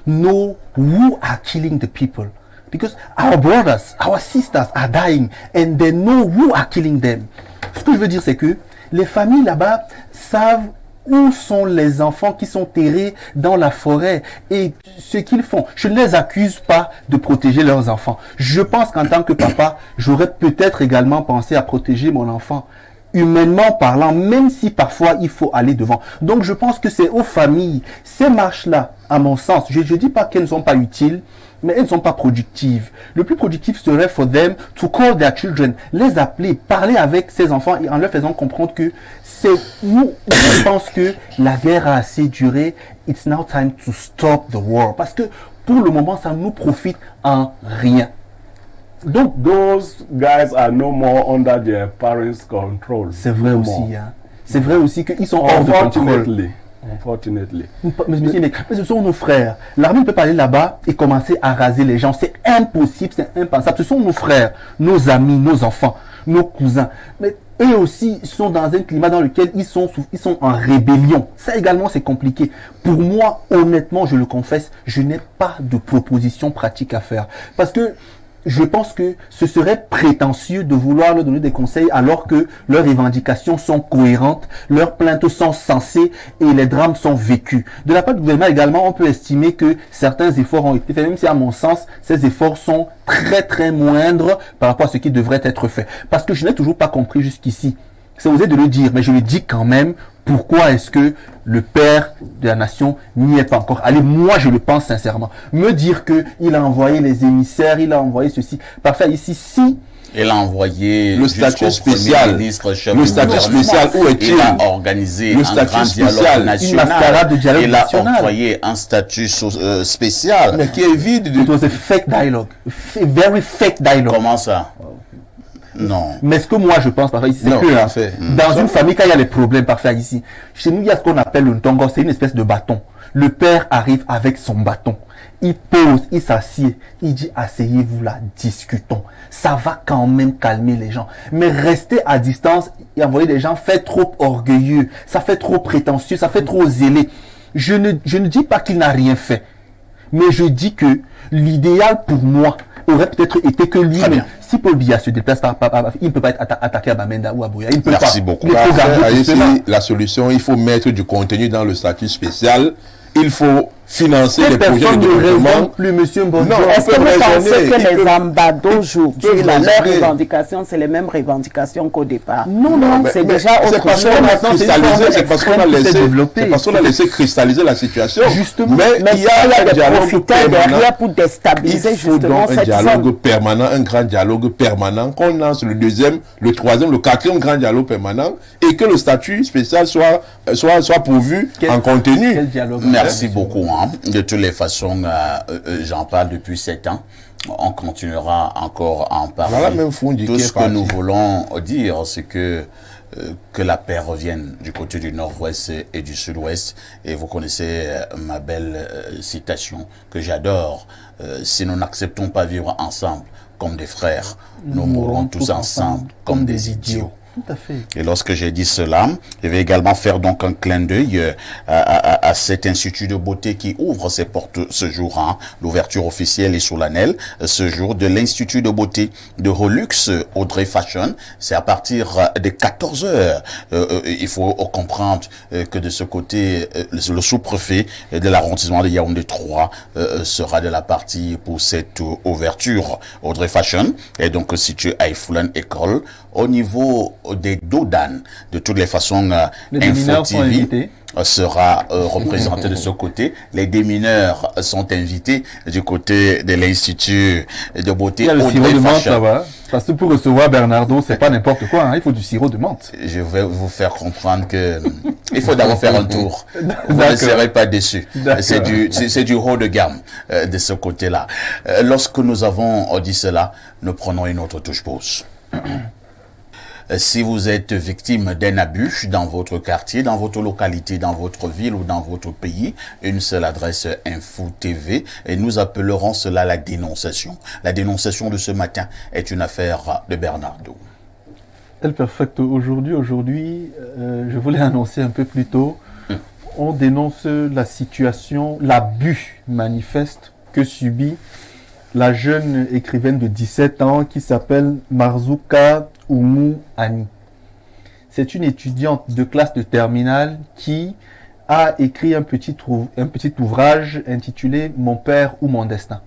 know who are killing the people. Because our brothers, our sisters are dying, and they know who are killing them. Ce que je veux dire, c'est que les familles là-bas savent où sont les enfants qui sont terrés dans la forêt et ce qu'ils font. Je ne les accuse pas de protéger leurs enfants. Je pense qu'en tant que papa, j'aurais peut-être également pensé à protéger mon enfant. Humainement parlant, même si parfois il faut aller devant. Donc je pense que c'est aux familles. Ces marches-là, à mon sens, je ne dis pas qu'elles ne sont pas utiles, mais elles ne sont pas productives. Le plus productif serait for them to call their children, les appeler, parler avec ces enfants et en leur faisant comprendre que c'est nous, je pense que la guerre a assez duré. It's now time to stop the war. Parce que pour le moment, ça nous profite en rien. Donc, those guys are no more under their parents' control. C'est vrai aussi, hein. C'est vrai aussi qu'ils sont hors de contrôle. Unfortunately. Mais ce sont nos frères. L'armée ne peut pas aller là-bas et commencer à raser les gens. C'est impossible, c'est impensable. Ce sont nos frères, nos amis, nos enfants, nos cousins. Mais eux aussi sont dans un climat dans lequel ils sont en rébellion. Ça également, c'est compliqué. Pour moi, honnêtement, je le confesse, je n'ai pas de proposition pratique à faire. Parce que je pense que ce serait prétentieux de vouloir leur donner des conseils alors que leurs revendications sont cohérentes, leurs plaintes sont sensées et les drames sont vécus. De la part du gouvernement également, on peut estimer que certains efforts ont été faits, même si à mon sens, ces efforts sont très très moindres par rapport à ce qui devrait être fait. Parce que je n'ai toujours pas compris jusqu'ici. C'est osé de le dire, mais je le dis quand même. Pourquoi est-ce que le père de la nation n'y est pas encore? Allez, moi je le pense sincèrement. Me dire qu'il a envoyé les émissaires, il a envoyé ceci. Parfait, ici, si... Il a envoyé le statut spécial. Le statut spécial, où est-il? Il a organisé un grand dialogue national. Une mascarade de dialogue il national. Il a envoyé un statut spécial. Mais qui est vide. It was a fake dialogue. Very fake dialogue. Comment ça? Non. Mais ce que moi je pense parfois ici, c'est que dans une famille, quand il y a des problèmes parfois ici, chez nous il y a ce qu'on appelle le ntongo, c'est une espèce de bâton. Le père arrive avec son bâton. Il pose, il s'assied, il dit asseyez-vous là, discutons. Ça va quand même calmer les gens. Mais rester à distance et envoyer des gens fait trop orgueilleux, ça fait trop prétentieux, ça fait trop zélé. Je ne dis pas qu'il n'a rien fait. Mais je dis que l'idéal pour moi aurait peut-être été que lui si Paul Biya se déplace il ne peut pas être attaqué à Bamenda ou à Buea. Il ne peut Merci pas. beaucoup. Il faut garder La solution, il faut mettre du contenu dans le statut spécial. Il faut financer les projets de personne ne développement. raisonne plus, monsieur Mbonjo. Non, Est-ce que vous pensez que les ambas peuvent d'aujourd'hui, leurs raisonner. revendications, c'est les mêmes revendications qu'au départ? Non, c'est déjà c'est autre parce chose. qu'on a Maintenant, c'est une cristallisé, forme c'est parce qu'on a extrême qui s'est laissé, développée. c'est parce qu'on a laissé cristalliser la situation. Justement. Mais il y a un des dialogue profiteurs permanent. derrière pour Il déstabiliser faut justement donc un cette dialogue zone. permanent, un grand dialogue permanent, qu'on lance le deuxième, le troisième, le quatrième grand dialogue permanent, et que le statut spécial soit pourvu en contenu. Quel dialogue? Merci beaucoup. Hein. De toutes les façons, j'en parle depuis 7 ans. On continuera encore à en parler. Voilà, même Fundi Tout qui ce est que parti. nous voulons dire, c'est que la paix revienne du côté du nord-ouest et du sud-ouest. Et vous connaissez ma belle citation que j'adore. Si nous n'acceptons pas vivre ensemble comme des frères, nous mourrons tous ensemble comme des idiots. Tout à fait. Et lorsque j'ai dit cela, je vais également faire donc un clin d'œil à cet institut de beauté qui ouvre ses portes ce jour. Hein. L'ouverture officielle et solennelle ce jour de l'institut de beauté de Relux Audrey Fashion. C'est à partir de 14 heures. Il faut comprendre que de ce côté, le sous-préfet de l'arrondissement de Yaoundé 3 sera de la partie pour cette ouverture. Audrey Fashion est donc situé à Ifoulan École au niveau des Dodan. De toutes les façons, Les Info démineurs sont TV invités. sera représenté de ce côté. Les démineurs sont invités du côté de l'Institut de beauté. Il y a le Audrey sirop de menthe Fashion. là-bas. Parce que pour recevoir Bernardo, c'est pas n'importe quoi. Hein. Il faut du sirop de menthe. Je vais vous faire comprendre que il faut d'abord faire un tour. Vous ne D'accord. serez pas déçus. D'accord. C'est du haut de gamme de ce côté-là. Lorsque nous avons dit cela, nous prenons une autre touche pause. Si vous êtes victime d'un abus dans votre quartier, dans votre localité, dans votre ville ou dans votre pays, une seule adresse Info TV et nous appellerons cela la dénonciation. La dénonciation de ce matin est une affaire de Bernardo. El Perfecto, aujourd'hui, je voulais annoncer un peu plus tôt, on dénonce la situation, l'abus manifeste que subit la jeune écrivaine de 17 ans qui s'appelle Marzuka Oumou Ani. C'est une étudiante de classe de terminale qui a écrit un petit ouvrage intitulé « Mon père ou mon destin ».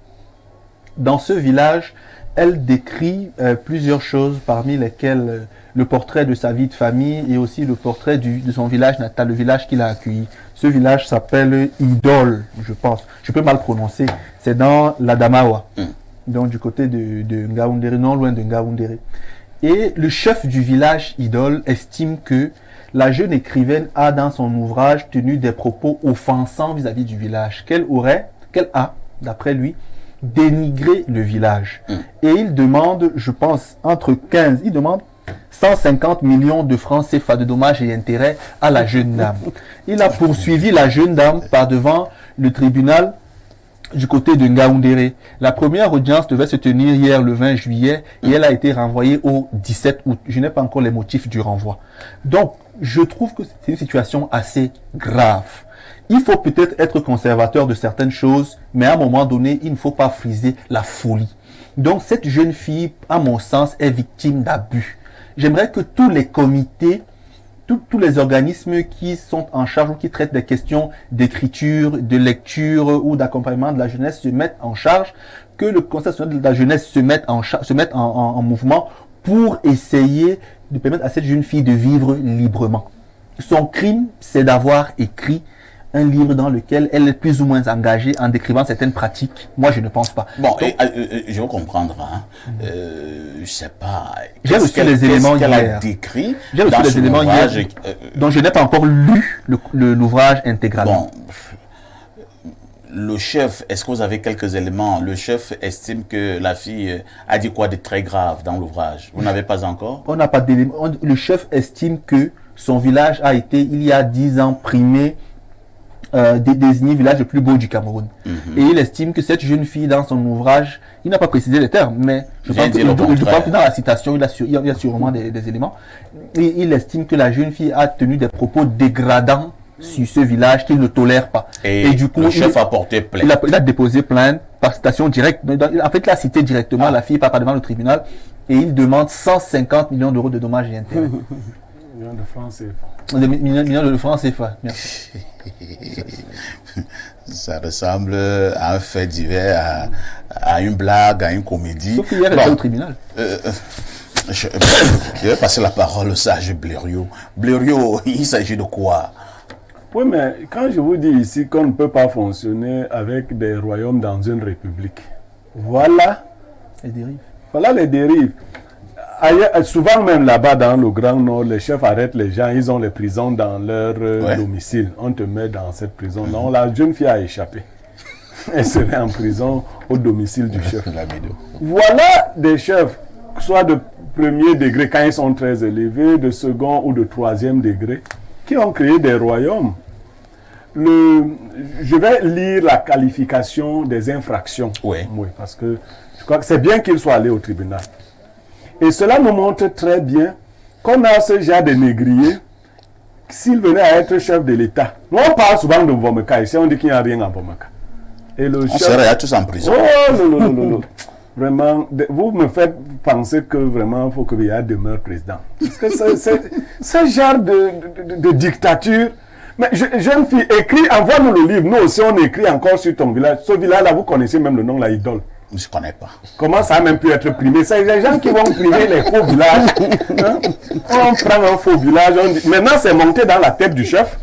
Dans ce village, elle décrit plusieurs choses, parmi lesquelles le portrait de sa vie de famille et aussi le portrait de son village natal, le village qu'il a accueilli. Ce village s'appelle Idol, je pense. Je peux mal prononcer. C'est dans l'Adamawa, donc du côté de Ngaoundéré, non loin de Ngaoundéré. Et le chef du village Idol estime que la jeune écrivaine a dans son ouvrage tenu des propos offensants vis-à-vis du village, qu'elle a, d'après lui, dénigré le village. Et il demande, je pense, il demande 150 millions de francs CFA de dommages et intérêts à la jeune dame. Il a poursuivi la jeune dame par devant le tribunal du côté de Ngaoundéré. La première audience devait se tenir hier le 20 juillet et elle a été renvoyée au 17 août. Je n'ai pas encore les motifs du renvoi. Donc, je trouve que c'est une situation assez grave. Il faut peut-être être conservateur de certaines choses, mais à un moment donné, il ne faut pas friser la folie. Donc, cette jeune fille, à mon sens, est victime d'abus. J'aimerais que tous les comités, tous les organismes qui sont en charge ou qui traitent des questions d'écriture, de lecture ou d'accompagnement de la jeunesse se mettent en charge, que le Conseil national de la jeunesse se mette en mouvement pour essayer de permettre à cette jeune fille de vivre librement. Son crime, c'est d'avoir écrit un livre dans lequel elle est plus ou moins engagée en décrivant certaines pratiques. Moi, je ne pense pas. Bon, Donc, je veux comprendre. Hein. Je sais pas. J'ai reçu les éléments qu'elle a hier. décrit J'ai reçu dans les son éléments ouvrage, hier, dont je n'ai pas encore lu l'ouvrage intégralement. Bon, le chef, est-ce que vous avez quelques éléments? Le chef estime que la fille a dit quoi de très grave dans l'ouvrage? Vous n'avez pas encore? On n'a pas d'éléments. Le chef estime que son village a été, il y a 10 ans, primé désigné village le plus beau du Cameroun. Et il estime que cette jeune fille, dans son ouvrage, il n'a pas précisé les termes, mais je pense que dans la citation, il y a sûrement des éléments. Et il estime que la jeune fille a tenu des propos dégradants sur ce village qu'il ne tolère pas. Et du coup, le chef a porté plainte. Il a déposé plainte par citation directe. En fait, il a cité directement la fille par devant le tribunal et il demande 150 millions d'euros de dommages et intérêts. Millions de francs CFA. Millions de francs CFA. Merci. Ça ressemble à un fait divers, à une blague, à une comédie. Sauf qu'il y a au tribunal. Je vais passer la parole au sage Blériot. Blériot, il s'agit de quoi? Oui, mais quand je vous dis ici qu'on ne peut pas fonctionner avec des royaumes dans une république, voilà les dérives. Voilà les dérives. Ailleurs, souvent même là-bas dans le Grand Nord, les chefs arrêtent les gens, ils ont les prisons dans leur domicile. On te met dans cette prison. Non, la jeune fille a échappé. Elle serait en prison au domicile du chef. Voilà des chefs, soit de premier degré quand ils sont très élevés, de second ou de troisième degré, qui ont créé des royaumes. Je vais lire la qualification des infractions. Oui, parce que je crois que c'est bien qu'ils soient allés au tribunal. Et cela nous montre très bien qu'on a ce genre de négrier, s'il venait à être chef de l'État. Nous, on parle souvent de Bomeka, ici on dit qu'il n'y a rien en Bomeka. Et le chef... serait tous en prison. Oh, non. Vraiment, vous me faites penser que vraiment, il faut qu'il y ait demeure président. Parce que ce genre de dictature... Mais jeune fille, écris, envoie-nous le livre. Nous aussi, on écrit encore sur ton village. Ce village-là, vous connaissez même le nom, la idole. Je ne connais pas. Comment ça a même pu être primé? C'est les gens qui vont primer les faux villages. Hein? On prend un faux village. Maintenant, c'est monté dans la tête du chef.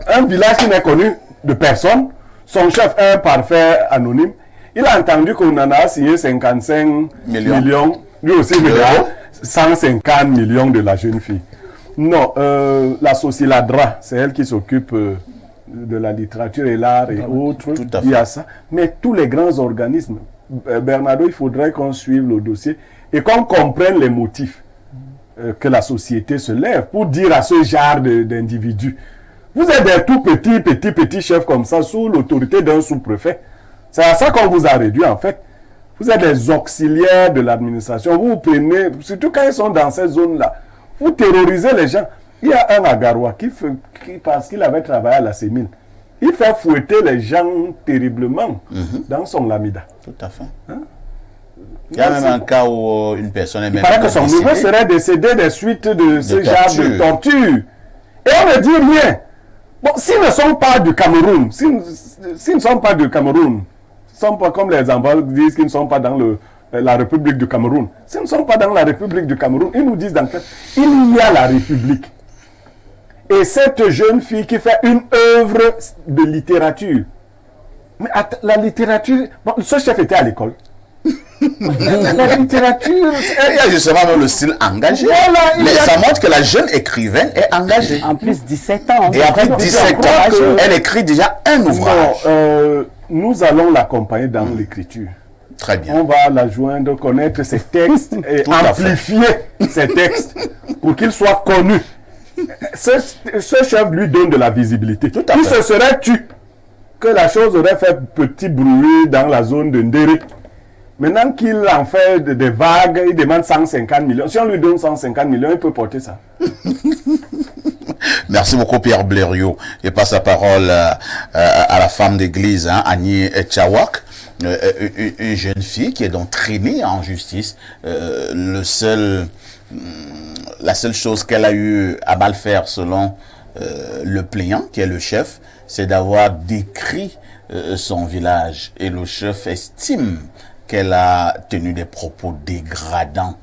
Un village qui n'est connu de personne. Son chef est un parfait anonyme. Il a entendu qu'on en a signé 55 millions. Lui aussi, il a 150 millions de la jeune fille. Non, la Sociladra, c'est elle qui s'occupe de la littérature et l'art et autres. Il y a ça. Mais tous les grands organismes, Bernardo, il faudrait qu'on suive le dossier et qu'on comprenne les motifs que la société se lève pour dire à ce genre d'individus. Vous êtes des tout petits chefs comme ça sous l'autorité d'un sous-préfet. C'est à ça qu'on vous a réduit en fait. Vous êtes des auxiliaires de l'administration. Vous prenez, surtout quand ils sont dans ces zones-là, vous terrorisez les gens. Il y a un à Garoua qui parce qu'il avait travaillé à la Sémine, il fait fouetter les gens terriblement dans son lamida. Tout à fait. Hein? Il y a même un cas où une personne est même. Il paraît que son neveu serait décédé des suites de ce genre de torture. Et on ne dit rien. Bon, s'ils ne sont pas du Cameroun, s'ils ne sont pas du Cameroun, ils ne sont pas comme les Ambals disent qu'ils ne sont pas dans la République du Cameroun. S'ils ne sont pas dans la République du Cameroun, ils nous disent dans quel... Il y a la République. Et cette jeune fille qui fait une œuvre de littérature. Mais la littérature... Bon, ce chef était à l'école. La littérature... Il y a justement même le style engagé. Voilà, mais ça montre que la jeune écrivaine est engagée. En plus, 17 ans. Et après 17 ans, elle écrit déjà un ouvrage. Non, nous allons l'accompagner dans l'écriture. Très bien. On va la joindre, connaître ses textes et amplifier ses textes pour qu'ils soient connus. Ce chef lui donne de la visibilité. Il se serait tu que la chose aurait fait petit bruit dans la zone de Ndéré. Maintenant qu'il en fait des vagues, il demande 150 millions. Si on lui donne 150 millions, il peut porter ça. Merci beaucoup Pierre Blériot. Je passe la parole à la femme d'église, Annie Tchawak. Une jeune fille qui est donc traînée en justice. La seule chose qu'elle a eu à mal faire selon le plaignant, qui est le chef, c'est d'avoir décrit son village. Et le chef estime qu'elle a tenu des propos dégradants.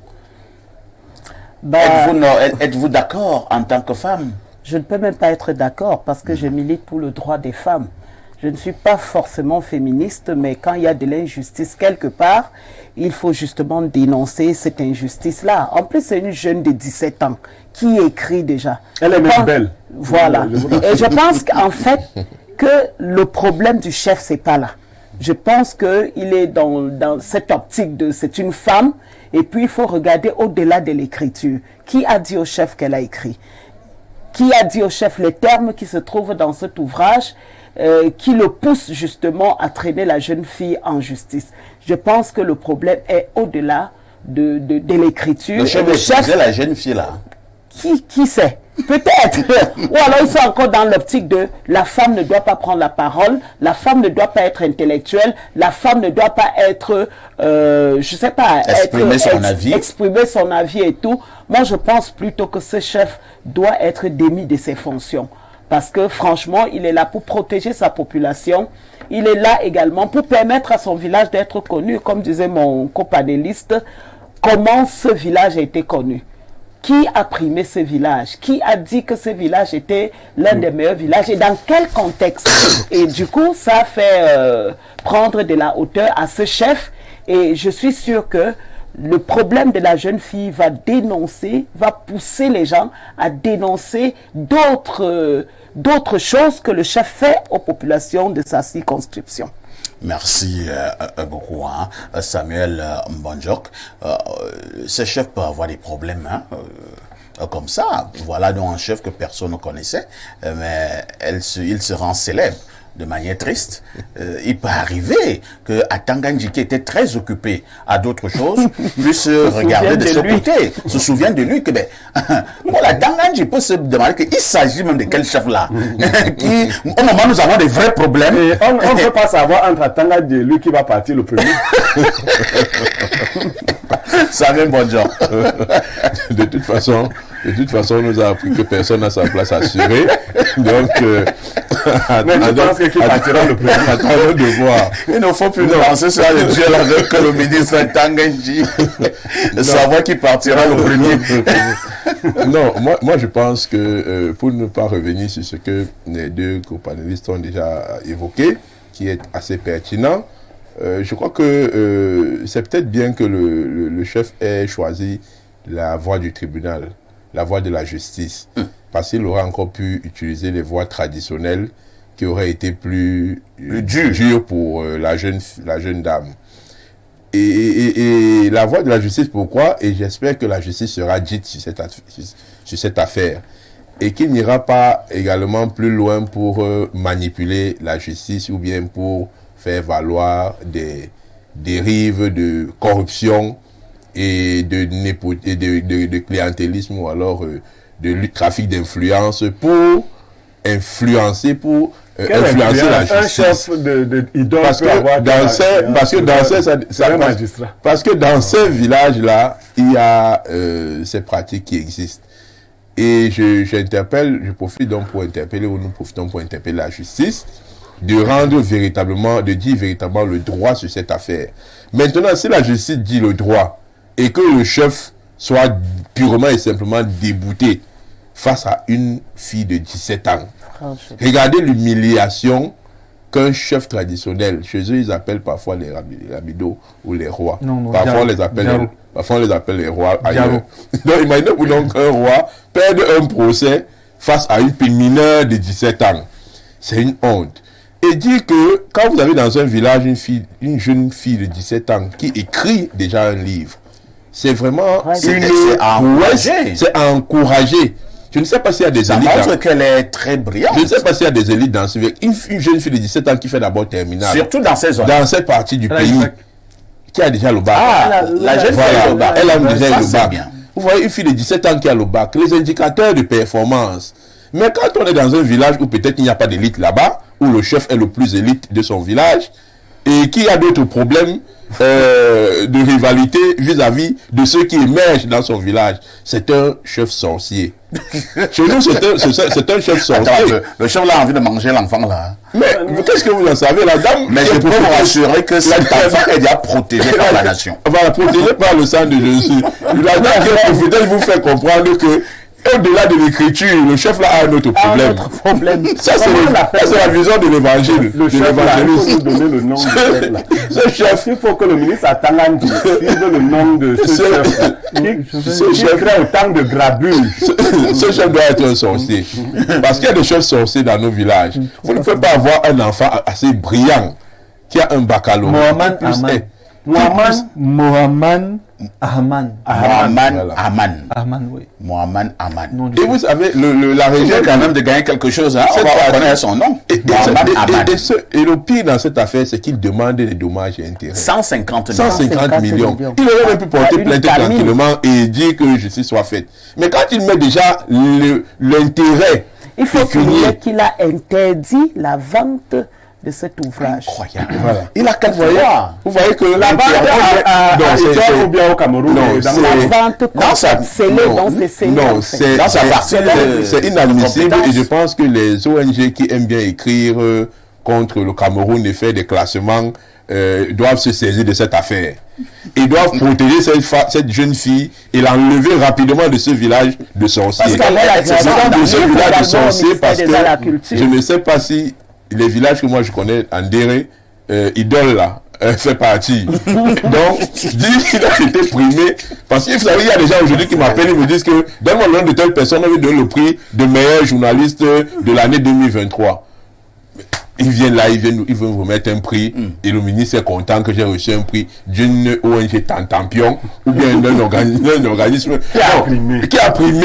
Êtes-vous d'accord en tant que femme? Je ne peux même pas être d'accord parce que je milite pour le droit des femmes. Je ne suis pas forcément féministe, mais quand il y a de l'injustice quelque part, il faut justement dénoncer cette injustice-là. En plus, c'est une jeune de 17 ans qui écrit déjà. Elle est même belle. Voilà. Et je pense qu'en fait, que le problème du chef, c'est pas là. Je pense qu'il est dans cette optique de c'est une femme, et puis il faut regarder au-delà de l'écriture. Qui a dit au chef qu'elle a écrit? Qui a dit au chef les termes qui se trouvent dans cet ouvrage qui le poussent justement à traîner la jeune fille en justice? Je pense que le problème est au-delà de l'écriture. Le chef la jeune fille là. Qui sait? Peut-être. Ou alors ils sont encore dans l'optique de la femme ne doit pas prendre la parole, la femme ne doit pas être intellectuelle, la femme ne doit pas être, je sais pas, exprimer son avis et tout. Moi, je pense plutôt que ce chef doit être démis de ses fonctions. Parce que franchement, il est là pour protéger sa population. Il est là également pour permettre à son village d'être connu. Comme disait mon copanéliste, comment ce village a été connu? Qui a primé ce village? Qui a dit que ce village était l'un des meilleurs villages? Et dans quel contexte? Et du coup, ça fait prendre de la hauteur à ce chef. Et je suis sûr que le problème de la jeune fille va pousser les gens à dénoncer d'autres choses que le chef fait aux populations de sa circonscription. Merci beaucoup, Samuel Mbonjok. Ce chef peut avoir des problèmes comme ça. Voilà donc un chef que personne ne connaissait, mais il se rend célèbre de manière triste. Il peut arriver que Atangandji, qui était très occupé à d'autres choses, puisse regarder de son côté, se souvienne de lui que Atangandji peut se demander qu'il s'agit même de quel chef là, qui, au moment où nous avons des vrais problèmes. Et on ne veut pas savoir entre Atangandji et lui qui va partir le premier. Ça vient bon genre. De toute façon, on nous a appris que personne n'a sa place assurée. Donc, mais je pense que qui partira le premier. Attendons de voir. Il ne faut plus lancer sur le duel avec le ministre Atangandji. De savoir qui partira le premier. Non, moi je pense que pour ne pas revenir sur ce que les deux copanélistes ont déjà évoqué, qui est assez pertinent, je crois que c'est peut-être bien que le chef ait choisi la voie du tribunal, la voie de la justice, parce qu'il aurait encore pu utiliser les voies traditionnelles qui auraient été plus dures pour la jeune dame. Et la voie de la justice, pourquoi? Et j'espère que la justice sera dite sur cette affaire. Et qu'il n'ira pas également plus loin pour manipuler la justice ou bien pour faire valoir des dérives de corruption et de clientélisme ou alors de trafic d'influence pour influencer la justice. Parce que dans ces villages-là, il y a ces pratiques qui existent. Et je profite donc pour interpeller, ou nous profitons pour interpeller la justice, de dire véritablement le droit sur cette affaire. Maintenant, si la justice dit le droit et que le chef soit purement et simplement débouté face à une fille de 17 ans, regardez l'humiliation qu'un chef traditionnel, chez eux ils appellent parfois les rabidos ou les rois. Parfois on les appelle les rois ailleurs. Donc imaginez-vous donc qu'un roi perde un procès face à une mineure de 17 ans. C'est une honte. Et dire que quand vous avez dans un village une jeune fille de 17 ans qui écrit déjà un livre, c'est vraiment c'est à encourager. Je ne sais pas s'il y a des élites. Ça montre qu'elle est très brillante. Je ne sais pas s'il y a des élites dans ce village. Une jeune fille de 17 ans qui fait d'abord terminale. Surtout dans ces zones. Dans cette partie du pays. Qui a déjà le bac. La jeune fille a le bac. Elle a déjà le bac. Vous voyez une fille de 17 ans qui a le bac. Les indicateurs de performance. Mais quand on est dans un village où peut-être il n'y a pas d'élite là-bas, où le chef est le plus élite de son village, et qui a d'autres problèmes de rivalité vis-à-vis de ceux qui émergent dans son village, c'est un chef sorcier. Chez nous, c'est un chef sorcier. Attends, le chef là a envie de manger l'enfant là. Mais qu'est-ce que vous en savez, la dame? Mais je peux vous rassurer que cet enfant est déjà protégé par la nation. Voilà, protégé par le sang de Jésus. La dame qui a profité vous fait comprendre que au-delà de l'écriture, le chef là a un autre problème. Ça, c'est la vision de l'évangile. Le chef là, il faut nous donner le nom du chef là. Ce chef, il faut que le ministre Atangandji dise le nom de ce chef. Ce chef crée autant de grabules. Ce chef doit être un sorcier. Parce qu'il y a des chefs sorciers dans nos villages. Vous ne pouvez pas avoir un enfant assez brillant qui a un baccalauréat. Mohamed Ahman. Aman, Oui. Mohamed Aman. Non, Et vous savez, la Il région vient quand même de gagner quelque chose, hein. On Cette va partie- reconnaître son nom. Mohamed Aman. Et le pire dans cette affaire, c'est qu'il demande des dommages et intérêts. 150 millions. 150 millions. millions. Il aurait même pu porter Une plainte famille. tranquillement et dire que justice soit faite. Mais quand il met déjà l'intérêt Il faut pécuniaire, souligner qu'il a interdit la vente de cet ouvrage. Incroyable. voilà. Il a quatre fois. Vous voyez que La vente Non, à ou bien au Cameroun. Non, dans c'est- La le- vente Non, ça- complète, scellée, donc c'est scellé. non, en fait. c'est Dans sa partie de- c'est inadmissible compétence. et je pense que les ONG qui aiment bien écrire contre le Cameroun et faire des classements doivent se saisir de cette affaire. Ils doivent protéger cette jeune fille et l'enlever rapidement de ce village de sorciers. Parce qu'elle est C'est ça, de ce agréable. village de Également au sorciers ministère parce des Arts et de la Culture. que je ne sais pas si les villages que moi je connais en Déré, Idole là, fait partie. Donc, dire qu'il a été primé, parce que vous savez, il y a des gens aujourd'hui qui m'appellent et me disent que donne-moi le nom de telle personne, on lui donne le prix de meilleur journaliste de l'année 2023. Ils viennent là, ils veulent vous mettre un prix et le ministre est content que j'ai reçu un prix d'une ONG Tantampion ou bien d'un organisme Qui a primé. Qui a primé.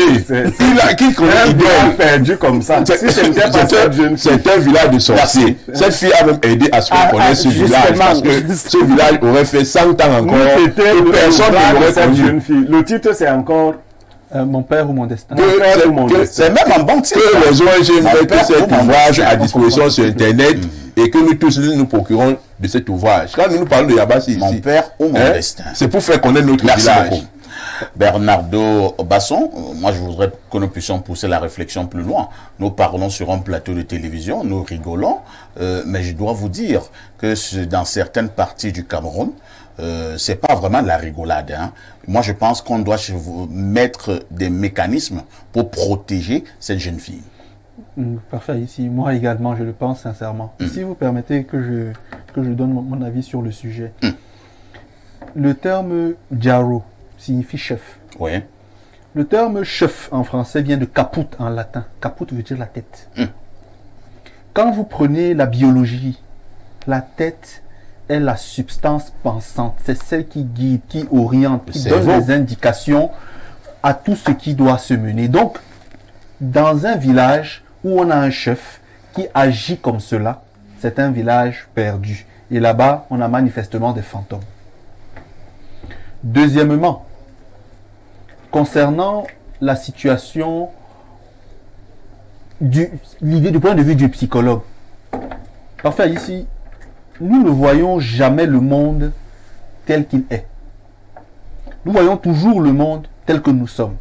Qui connaît Un Idole. village perdu comme ça. Si c'était pas cette jeune fille. C'est un village de sorciers. Cette fille a même aidé à ce qu'on connaisse ce village parce que ce village aurait fait 100 ans encore C'était et personne ne l'aurait cette connu. jeune fille. Le titre, c'est encore Mon père ou mon destin. C'est même un bon titre. Que les ONG mettent père cet ou mon ouvrage destin. à disposition sur Internet et que nous tous nous procurons de cet ouvrage. Quand nous parlons de Yabassi Mon ici, père ou mon hein, destin. c'est pour faire connaître notre Merci village. beaucoup. Bernardo Basson, moi je voudrais que nous puissions pousser la réflexion plus loin. Nous parlons sur un plateau de télévision, nous rigolons, mais je dois vous dire que dans certaines parties du Cameroun, c'est pas vraiment de la rigolade. Hein. Moi je pense qu'on doit mettre des mécanismes pour protéger cette jeune fille. Parfait, ici, moi également, je le pense sincèrement. Si vous permettez que je donne mon avis sur le sujet. Le terme Jaro signifie chef. Oui. Le terme chef en français vient de caput en latin. Caput veut dire la tête. Quand vous prenez la biologie, la tête est la substance pensante. C'est celle qui guide, qui oriente, qui donne des indications à tout ce qui doit se mener. Donc, dans un village où on a un chef qui agit comme cela, c'est un village perdu. Et là-bas, on a manifestement des fantômes. Deuxièmement, concernant la situation du point de vue du psychologue, parfait, ici, nous ne voyons jamais le monde tel qu'il est. Nous voyons toujours le monde tel que nous sommes,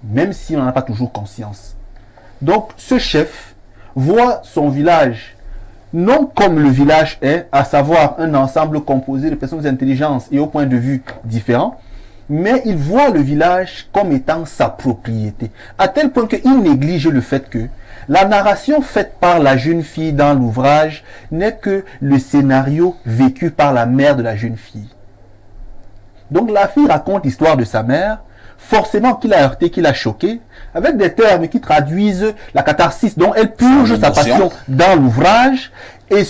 même si on n'en a pas toujours conscience. Donc, ce chef voit son village non comme le village est, à savoir un ensemble composé de personnes d'intelligence et au point de vue différents, mais il voit le village comme étant sa propriété, à tel point qu'il néglige le fait que la narration faite par la jeune fille dans l'ouvrage n'est que le scénario vécu par la mère de la jeune fille. Donc la fille raconte l'histoire de sa mère, forcément qu'il a heurté, qu'il a choqué, avec des termes qui traduisent la catharsis dont elle purge sa passion dans l'ouvrage, et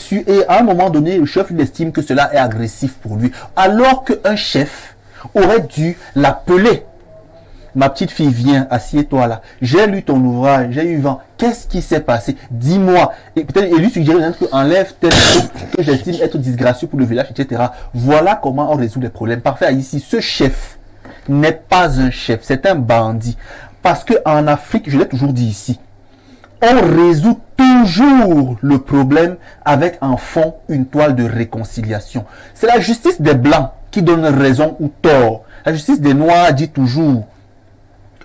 à un moment donné, le chef estime que cela est agressif pour lui, alors qu'un chef aurait dû l'appeler. Ma petite fille, viens, assieds-toi là. J'ai lu ton ouvrage, j'ai eu vent. Qu'est-ce qui s'est passé? Dis-moi. Et peut-être lui suggérer que enlève tel mot que j'estime être disgracieux pour le village, etc. Voilà comment on résout les problèmes. Parfait, ici, ce chef n'est pas un chef, c'est un bandit. Parce qu'en Afrique, je l'ai toujours dit ici, on résout toujours le problème avec en fond une toile de réconciliation. C'est la justice des Blancs qui donne raison ou tort. La justice des Noirs dit toujours,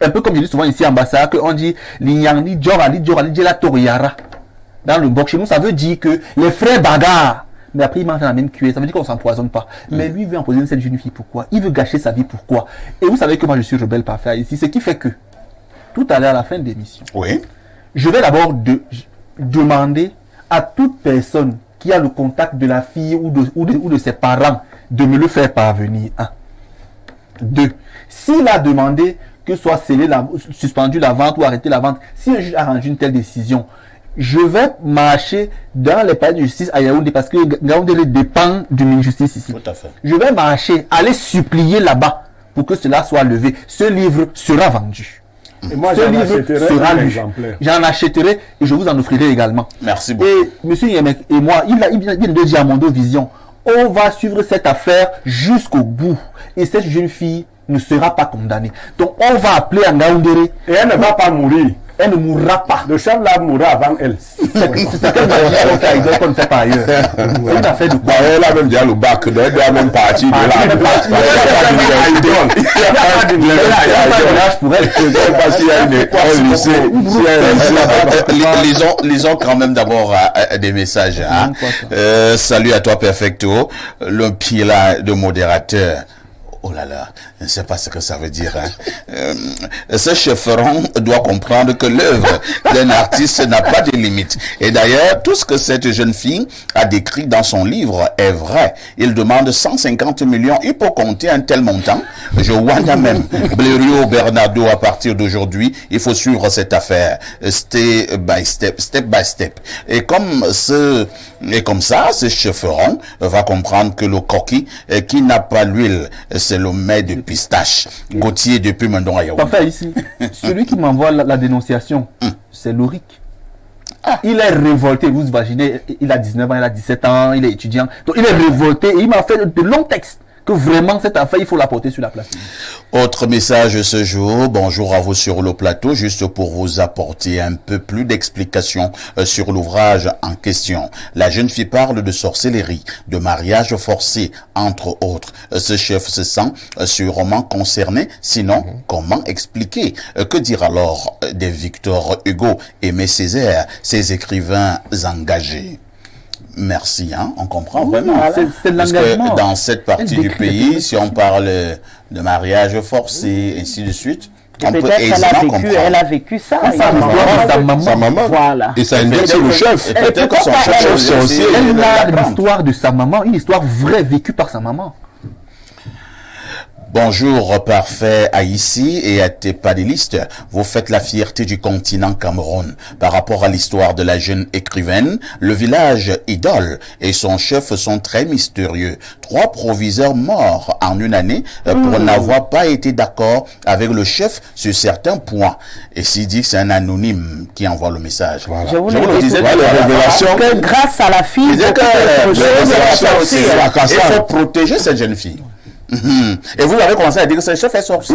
un peu comme je dis souvent ici en Bassa, qu'on dit Linyangni Djorali Djorali Djela Toriara. Dans le Bok, chez nous, ça veut dire que les frères bagarrent. Mais après, ils mangent la même cuillère. Ça veut dire qu'on ne s'empoisonne pas. Mais lui, il veut empoisonner cette jeune fille. Pourquoi? Il veut gâcher sa vie. Pourquoi? Et vous savez que moi, je suis rebelle parfait ici. Ce qui fait que, tout à l'heure, à la fin de l'émission, Oui. je vais d'abord demander à toute personne qui a le contact de la fille ou de ses parents de me le faire parvenir. 1. 2. S'il a demandé que soit scellé suspendu la vente ou arrêté la vente, si un juge a rendu une telle décision, je vais marcher dans les palais de justice à Yaoundé parce que Yaoundé dépend du ministère de justice ici. Tout à fait. Je vais marcher, aller supplier là-bas pour que cela soit levé. Ce livre sera vendu. Et moi, Ce j'en livre achèterai sera un lu. exemplaire. J'en achèterai et je vous en offrirai également. Merci beaucoup. Et monsieur Yemek et moi, il vient de dire à Mondo Vision, on va suivre cette affaire jusqu'au bout. Et cette jeune fille ne sera pas condamnée. Donc on va appeler Ngaoundéré. Et elle ne va pas mourir. Elle ne mourra pas. Le chef là mourra avant elle. C'est ce qu'elle m'a dit qu'on ne fait pas ailleurs. C'est une affaire de quoi? Elle a même déjà le bac, donc elle doit même partir de là. Il n'y a pas d'âge pour elle. Je ne sais pas s'il y a un lycée. S'il y a un lycée. Lisons quand même d'abord des messages. Hein. Salut à toi, Perfecto, le pila de modérateur. Oh là là, je ne sais pas ce que ça veut dire. Hein. Ce chefferon doit comprendre que l'œuvre d'un artiste n'a pas de limite. Et d'ailleurs, tout ce que cette jeune fille a décrit dans son livre est vrai. Il demande 150 millions. Il peut compter un tel montant. Je vois même Blériot Bernardo, à partir d'aujourd'hui, il faut suivre cette affaire. Step by step. Et comme ça, ce chefferon va comprendre que le coquille qui n'a pas l'huile, c'est le mets de pistache. Gauthier depuis Mendon à Yaoundé. Parfait ici. Celui qui m'envoie la dénonciation, c'est Loric. Il est révolté, vous imaginez, il a 19 ans, il a 17 ans, il est étudiant. Donc il est révolté et il m'a fait de longs textes. Que vraiment cette affaire, il faut la porter sur la place. Autre message ce jour, bonjour à vous sur le plateau, juste pour vous apporter un peu plus d'explications sur l'ouvrage en question. La jeune fille parle de sorcellerie, de mariage forcé, entre autres. Ce chef se sent sûrement concerné, sinon comment expliquer? Que dire alors des Victor Hugo, Aimé Césaire, ces écrivains engagés? Merci, hein, on comprend vraiment. C'est Parce l'engagement. que dans cette partie du pays, si on parle de mariage forcé, et ainsi de suite, on peut Peut-être aisément comprendre. elle a vécu ça. Sa maman. Voilà. Et ça indique c'est le chef. Et peut-être que son chef c'est aussi- Elle a l'histoire de sa maman, une histoire vraie vécue par sa maman. Bonjour, parfait Haïti et à tes panélistes. Vous faites la fierté du continent Cameroun. Par rapport à l'histoire de la jeune écrivaine, le village idole et son chef sont très mystérieux. 3 proviseurs morts en une année pour n'avoir pas été d'accord avec le chef sur certains points. Et s'il dit que c'est un anonyme qui envoie le message. Voilà. Je vous Je le vous le dis disais tout tout à à l'heure, l'heure, révélation. que grâce à la fille, Il disait que beaucoup de révélation choses aussi, sont sorties. il faut protéger cette jeune fille. Et vous avez commencé à dire que ce chef est sorcier.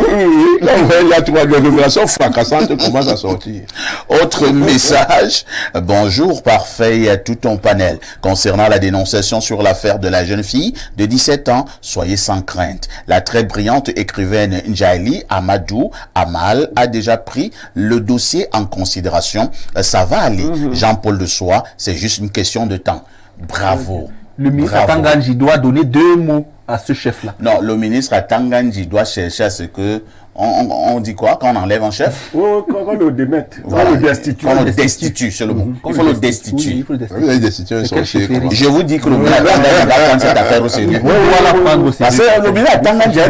Il y a 3 révélations fracassantes qui commencent à sortir. Autre message. Bonjour, parfait, et à tout ton panel. Concernant la dénonciation sur l'affaire de la jeune fille de 17 ans, soyez sans crainte. La très brillante écrivaine Njaili Amadou Amal a déjà pris le dossier en considération. Ça va aller. Jean-Paul de Soie, c'est juste une question de temps. Bravo. Le ministre Bravo. Tanganji doit donner 2 mots à ce chef-là. Non, le ministre à Tanganji doit chercher à ce que... On dit quoi quand on enlève un chef? Oh, quand on le démette, Voilà. on le destitue. On le destitue, c'est le mot. Il faut le destituer. Il faut le destituer. Vous avez destitué un C'est quel sorcier. chefferie? comment? Je vous dis que le ministre à Tanganji va prendre cette affaire au sérieux. On va la prendre au Parce sérieux. que le ministre à Tanganji a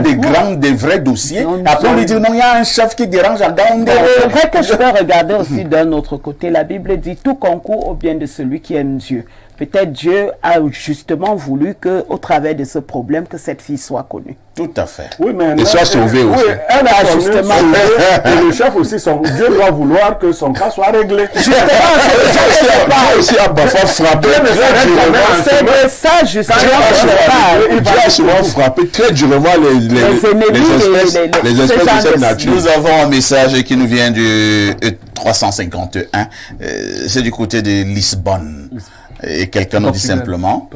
des vrais dossiers. Après, on lui dit non, il y a un chef qui dérange à Gaoundé. C'est vrai que je peux regarder aussi d'un autre côté. La Bible dit tout concourt au bien de celui qui aime Dieu. Peut-être Dieu a justement voulu que, au travers de ce problème, que cette fille soit connue. Tout à fait. Oui, mais Et soit sauvé oui, aussi. elle a son justement. et le chef aussi, Dieu doit vouloir que son cas soit réglé. Dieu aussi a parfois frappé mais ça très reste quand même durement. C'est de ça justement que je parle. Dieu a souvent frappé très durement les espèces de cette nature. Nous avons un message qui nous vient du 351. C'est du côté de Lisbonne. Et quelqu'un nous dit Portugal. simplement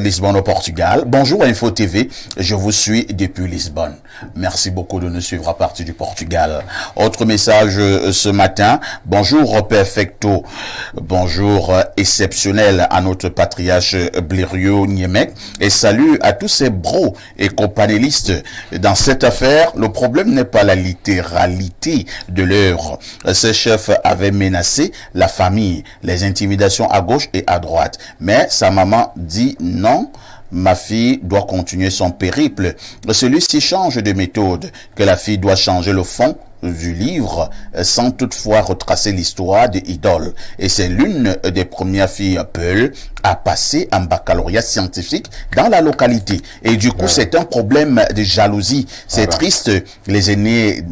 Lisbonne au Portugal. Bonjour Info TV, je vous suis depuis Lisbonne. Merci beaucoup de nous suivre à partir du Portugal. Autre message ce matin. Bonjour Perfecto. Bonjour exceptionnel à notre patriarche Blériot Niemek. Et salut à tous ces bros et copanélistes. Dans cette affaire, le problème n'est pas la littéralité de l'œuvre. Ce chef avait menacé la famille, les intimidations à gauche et à droite. Mais sa maman dit non. Ma fille doit continuer son périple. Celui-ci change de méthode, que la fille doit changer le fond du livre sans toutefois retracer l'histoire de Idole. Et c'est l'une des premières filles Peul à passer un baccalauréat scientifique dans la localité. Et du coup, c'est un problème de jalousie. C'est triste. Les aînés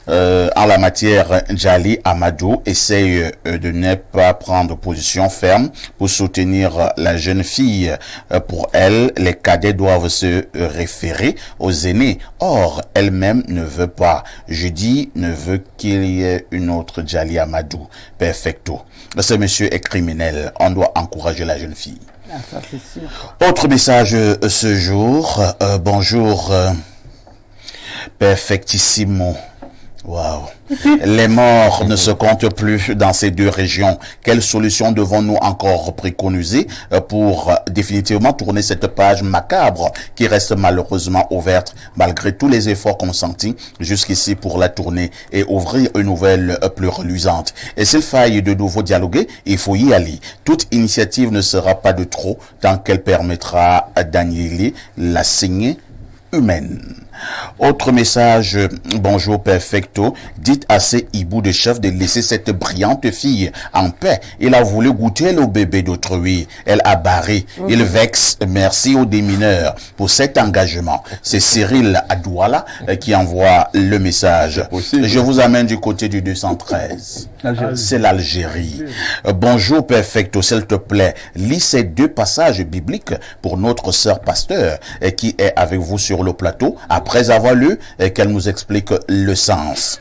en la matière, Njali Amadou essaye de ne pas prendre position ferme pour soutenir la jeune fille. Pour elle, les cadets doivent se référer aux aînés. Or, elle-même ne veut pas. Judy ne veut qu'il y ait une autre Njali Amadou. Perfecto. Ce monsieur est criminel. On doit encourager la jeune fille. Ah, ça, c'est sûr. Autre message ce jour. Bonjour. Perfectissimo. Wow. Les morts ne se comptent plus dans ces deux régions. Quelle solution devons-nous encore préconiser pour définitivement tourner cette page macabre qui reste malheureusement ouverte malgré tous les efforts consentis jusqu'ici pour la tourner et ouvrir une nouvelle plus reluisante? Et s'il faille de nouveau dialoguer, il faut y aller. Toute initiative ne sera pas de trop tant qu'elle permettra d'annihiler la saignée humaine. Autre message, bonjour perfecto, dites à ces hiboux de chef de laisser cette brillante fille en paix. Il a voulu goûter le bébé d'autrui. Elle a barré. Il vexe. Merci aux démineurs pour cet engagement. C'est Cyril Adouala qui envoie le message. Je vous amène du côté du 213. C'est l'Algérie. Bonjour perfecto, s'il te plaît, lis ces deux passages bibliques pour notre sœur pasteur qui est avec vous sur le plateau. Après avoir lu, qu'elle nous explique le sens.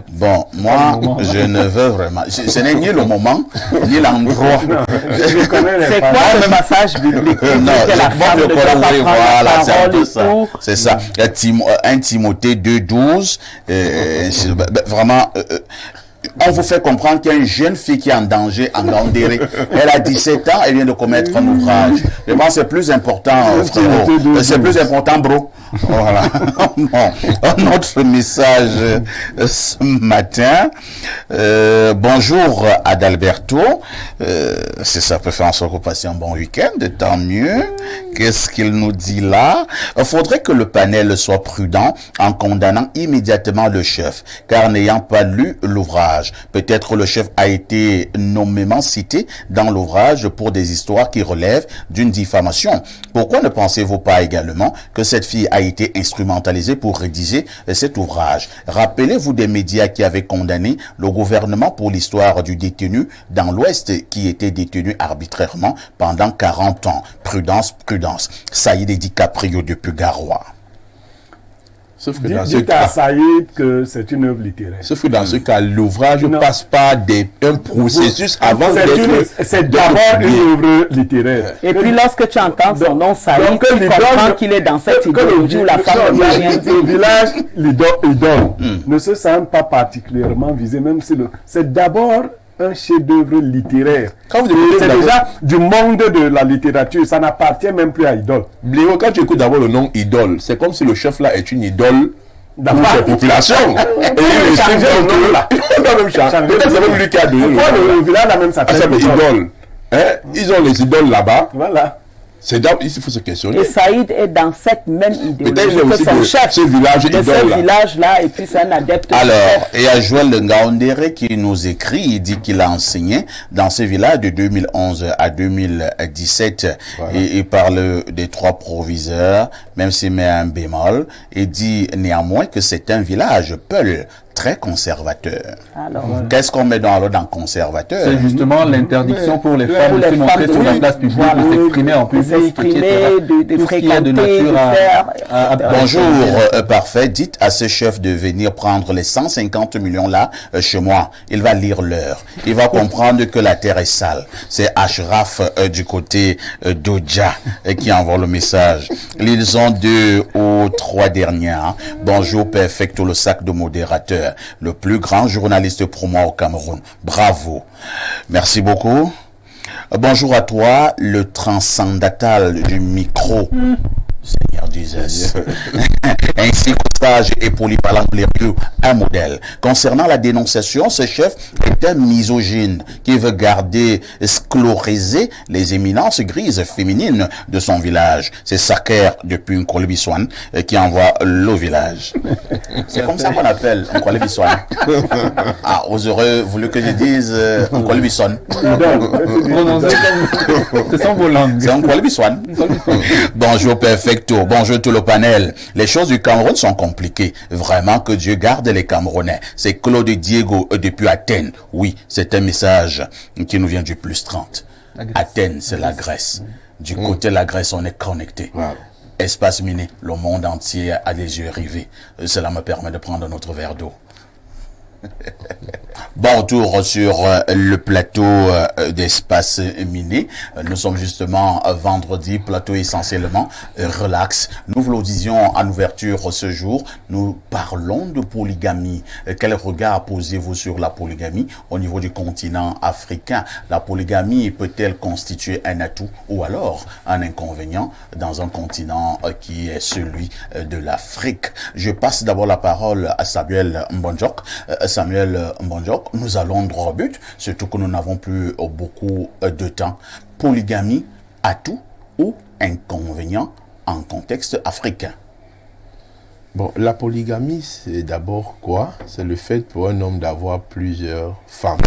Bon, moi, je ne veux vraiment... Ce n'est ni le moment, ni l'endroit. C'est quoi le passage biblique? Non, je peux l'ouvrir, voilà, c'est un peu ça. C'est ça. 1 Timothée 2,12. Vraiment... on vous fait comprendre qu'il y a une jeune fille qui est en danger, en Gandéré. Elle a 17 ans, elle vient de commettre un ouvrage. Je pense que c'est plus important, frérot. C'est plus important, bro. Voilà. Bon. Un autre message ce matin. Bonjour Adalberto. Si ça peut faire en sorte que vous passiez un bon week-end, tant mieux. Qu'est-ce qu'il nous dit là? Il faudrait que le panel soit prudent en condamnant immédiatement le chef, car n'ayant pas lu l'ouvrage, peut-être le chef a été nommément cité dans l'ouvrage pour des histoires qui relèvent d'une diffamation. Pourquoi ne pensez-vous pas également que cette fille a été instrumentalisée pour rédiger cet ouvrage? Rappelez-vous des médias qui avaient condamné le gouvernement pour l'histoire du détenu dans l'Ouest qui était détenu arbitrairement pendant 40 ans. Prudence, prudence. Saïd DiCaprio de Pugarois. Sauf que dans ce Dites à cas, Saïd que c'est une œuvre littéraire. sauf que dans ce cas, l'ouvrage ne passe pas un processus avant d'être... C'est d'abord une œuvre littéraire. Et puis lorsque tu entends son nom, Saïd, donc, tu comprends qu'il est dans cette idéologie où la femme ne peut rien dire. Le village Idole ne se sent pas particulièrement visé, même si c'est d'abord un chef-d'œuvre littéraire. Quand vous C'est déjà du monde de la littérature, ça n'appartient même plus à Idole. Léo, quand tu écoutes d'abord le nom idole, c'est comme si le chef là est une idole dans D'abord. sa population. Et il estime son nom là. Peut-être c'est même lui qui a donné Pourquoi le village là même ça s'appelle s'appelle Idole? idole. Hein? Ils ont les idoles là-bas. Voilà. C'est d'abord, il faut se questionner. Et Saïd est dans cette même Peut-être idéologie que aussi son de chef ce village de ce idole là. village-là, et puis c'est un adepte. Alors, il y a Joël Ngaondéré qui nous écrit, il dit qu'il a enseigné dans ce village de 2011 à 2017. Voilà. Et il parle des 3 proviseurs, même s'il met un bémol, et dit néanmoins que c'est un village Peul, très conservateur. Alors, Qu'est-ce qu'on met dans conservateur? C'est justement l'interdiction pour les femmes de se montrer sur la place publique, de s'exprimer en public, etc. de Tout ce qui est fréquenter, de nature à Bonjour, parfait. Dites à ce chef de venir prendre les 150 millions là chez moi. Il va lire l'heure. Il va comprendre que la terre est sale. C'est Ashraf du côté d'Odja qui envoie le message. Lisons 2 ou 3 dernières. Bonjour, perfecto, le sac de modérateur. Le plus grand journaliste pour moi au Cameroun. Bravo. Merci beaucoup. Bonjour à toi, le transcendantal du micro. Seigneur Jésus. Jesus. Ainsi que sage et polyvalent glorieux, un modèle. Concernant la dénonciation, ce chef est un misogyne qui veut garder sclériser les éminences grises féminines de son village. C'est Saker depuis Nkolebiswan qui envoie le village. C'est comme ça qu'on appelle Nkolebiswan. Ah, vous aurez voulu que je dise Nkolebiswan. Ce sont vos langues. C'est Nkolebiswan. Bonjour Perfecto, bonjour tout le panel. Les choses du Cameroun sont compliquées. Vraiment que Dieu garde les Camerounais. C'est Claude Diego depuis Athènes. Oui, c'est un message qui nous vient du plus 30. Athènes, c'est la Grèce. Du côté de la Grèce, on est connecté. Wow. Espace miné, le monde entier a les yeux rivés. Cela me permet de prendre notre verre d'eau. Bon retour sur le plateau d'Espace Miné. Nous sommes justement vendredi, plateau essentiellement relax. Nous vous le disions en ouverture ce jour, nous parlons de polygamie. Quel regard posez-vous sur la polygamie au niveau du continent africain? La polygamie peut-elle constituer un atout ou alors un inconvénient dans un continent qui est celui de l'Afrique? Je passe d'abord la parole à Samuel Mbonjok. Samuel Mbonjok, nous allons droit au but, surtout que nous n'avons plus beaucoup de temps. Polygamie, atout ou inconvénient en contexte africain? Bon, la polygamie, c'est d'abord quoi? C'est le fait pour un homme d'avoir plusieurs femmes.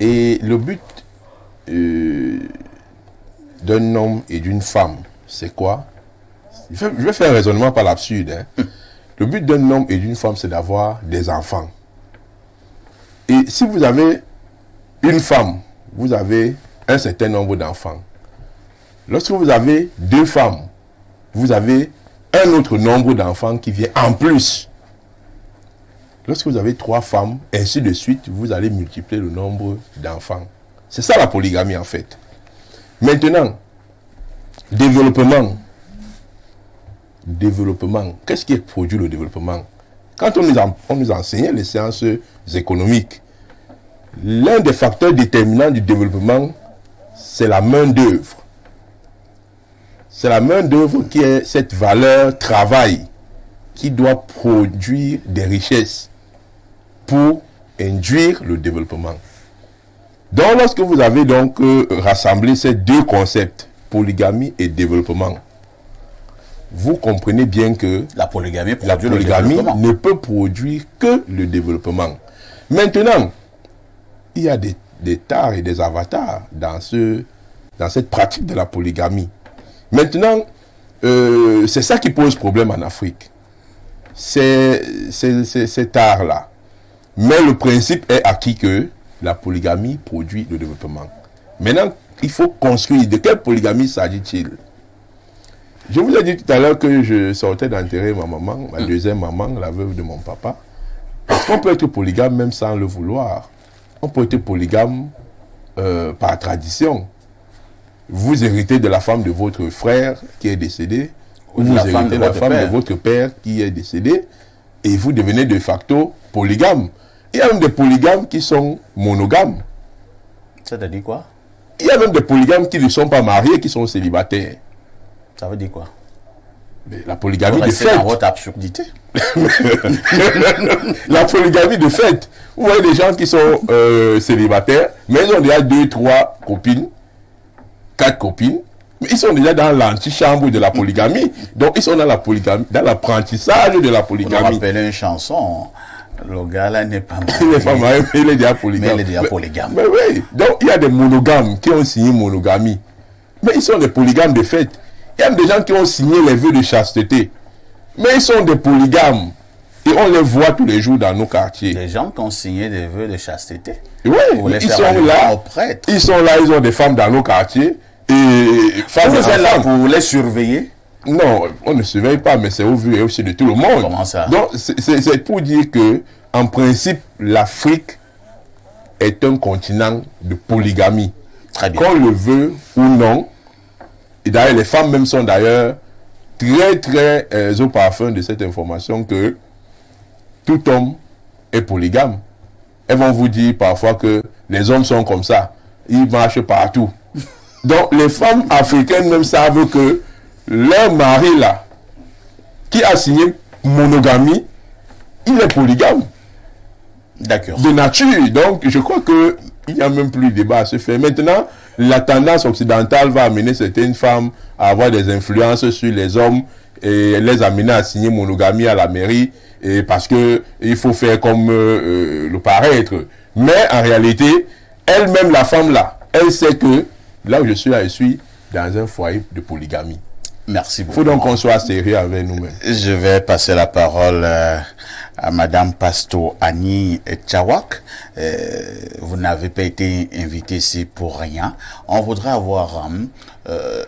Et le but d'un homme et d'une femme, c'est quoi? Je vais faire un raisonnement par l'absurde, hein. Le but d'un homme et d'une femme, c'est d'avoir des enfants. Et si vous avez une femme, vous avez un certain nombre d'enfants. Lorsque vous avez deux femmes, vous avez un autre nombre d'enfants qui vient en plus. Lorsque vous avez trois femmes, ainsi de suite, vous allez multiplier le nombre d'enfants. C'est ça la polygamie en fait. Maintenant, développement. Qu'est-ce qui produit le développement? Quand on nous enseignait les sciences économiques, l'un des facteurs déterminants du développement, c'est la main-d'œuvre. C'est la main-d'œuvre qui est cette valeur travail qui doit produire des richesses pour induire le développement. Donc, lorsque vous avez donc rassemblé ces deux concepts, polygamie et développement, vous comprenez bien que la polygamie ne peut produire que le développement. Maintenant, il y a des tares et des avatars dans cette pratique de la polygamie. Maintenant, c'est ça qui pose problème en Afrique. C'est cet art-là. Mais le principe est acquis que la polygamie produit le développement. Maintenant, il faut construire. De quelle polygamie s'agit-il? Je vous ai dit tout à l'heure que je sortais d'enterrer ma maman, ma deuxième maman, la veuve de mon papa. Parce qu'on peut être polygame même sans le vouloir. On peut être polygame par tradition. Vous héritez de la femme de votre frère qui est décédé, ou vous héritez de la femme de votre père qui est décédé, et vous devenez de facto polygame. Il y a même des polygames qui sont monogames. C'est-à-dire quoi? Il y a même des polygames qui ne sont pas mariés, qui sont célibataires. Ça veut dire quoi? Mais la polygamie de fait. Dans votre absurdité. La polygamie de fait. Vous voyez des gens qui sont célibataires, mais ils ont déjà 2, 3 copines, 4 copines, mais ils sont déjà dans l'antichambre de la polygamie. Donc ils sont dans la polygamie, dans l'apprentissage de la polygamie. On rappelle une chanson. Le gars là n'est pas marié. Il n'est pas marié, mais il est déjà polygame. Mais il est déjà polygame. Mais oui. Donc il y a des monogames qui ont signé monogamie. Mais ils sont des polygames de fait. Il y a des gens qui ont signé les vœux de chasteté. Mais ils sont des polygames. Et on les voit tous les jours dans nos quartiers. Des gens qui ont signé des vœux de chasteté. Oui, ils sont là. Ils sont là, ils ont des femmes dans nos quartiers. Et vous êtes là pour les surveiller? Non, on ne surveille pas, mais c'est au vu et aussi de tout le monde. Comment ça? Donc, c'est pour dire que, en principe, l'Afrique est un continent de polygamie. Très bien. Qu'on le veut ou non. Et d'ailleurs, les femmes même sont d'ailleurs très au parfum de cette information que tout homme est polygame. Elles vont vous dire parfois que les hommes sont comme ça. Ils marchent partout. Donc, les femmes africaines même savent que leur mari là, qui a signé monogamie, il est polygame. D'accord. De nature. Donc, je crois qu'il n'y a même plus de débat à se faire. Maintenant, la tendance occidentale va amener certaines femmes à avoir des influences sur les hommes et les amener à signer monogamie à la mairie et parce que il faut faire comme le paraître. Mais en réalité, elle-même, la femme là, elle sait que là où je suis dans un foyer de polygamie. Merci beaucoup. Il faut donc qu'on soit sérieux avec nous-mêmes. Je vais passer la parole à Madame Pastor Annie Tchawak. Vous n'avez pas été invité ici pour rien. On voudrait avoir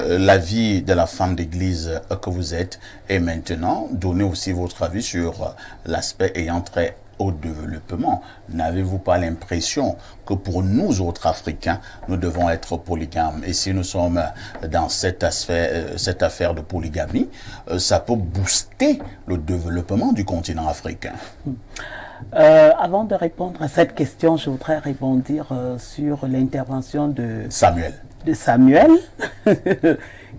l'avis de la femme d'église que vous êtes et maintenant donner aussi votre avis sur l'aspect ayant trait au développement. N'avez-vous pas l'impression que pour nous autres Africains, nous devons être polygames? Et si nous sommes dans cette affaire de polygamie, ça peut booster le développement du continent africain. Avant de répondre à cette question, je voudrais rebondir sur l'intervention de Samuel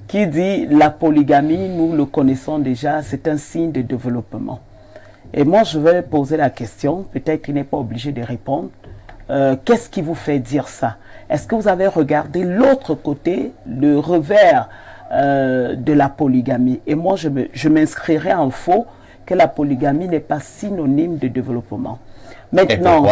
qui dit la polygamie, nous le connaissons déjà, c'est un signe de développement. Et moi, je vais poser la question, peut-être qu'il n'est pas obligé de répondre. Qu'est-ce qui vous fait dire ça? Est-ce que vous avez regardé l'autre côté, le revers de la polygamie? Et moi, je m'inscrirais en faux que la polygamie n'est pas synonyme de développement. Maintenant,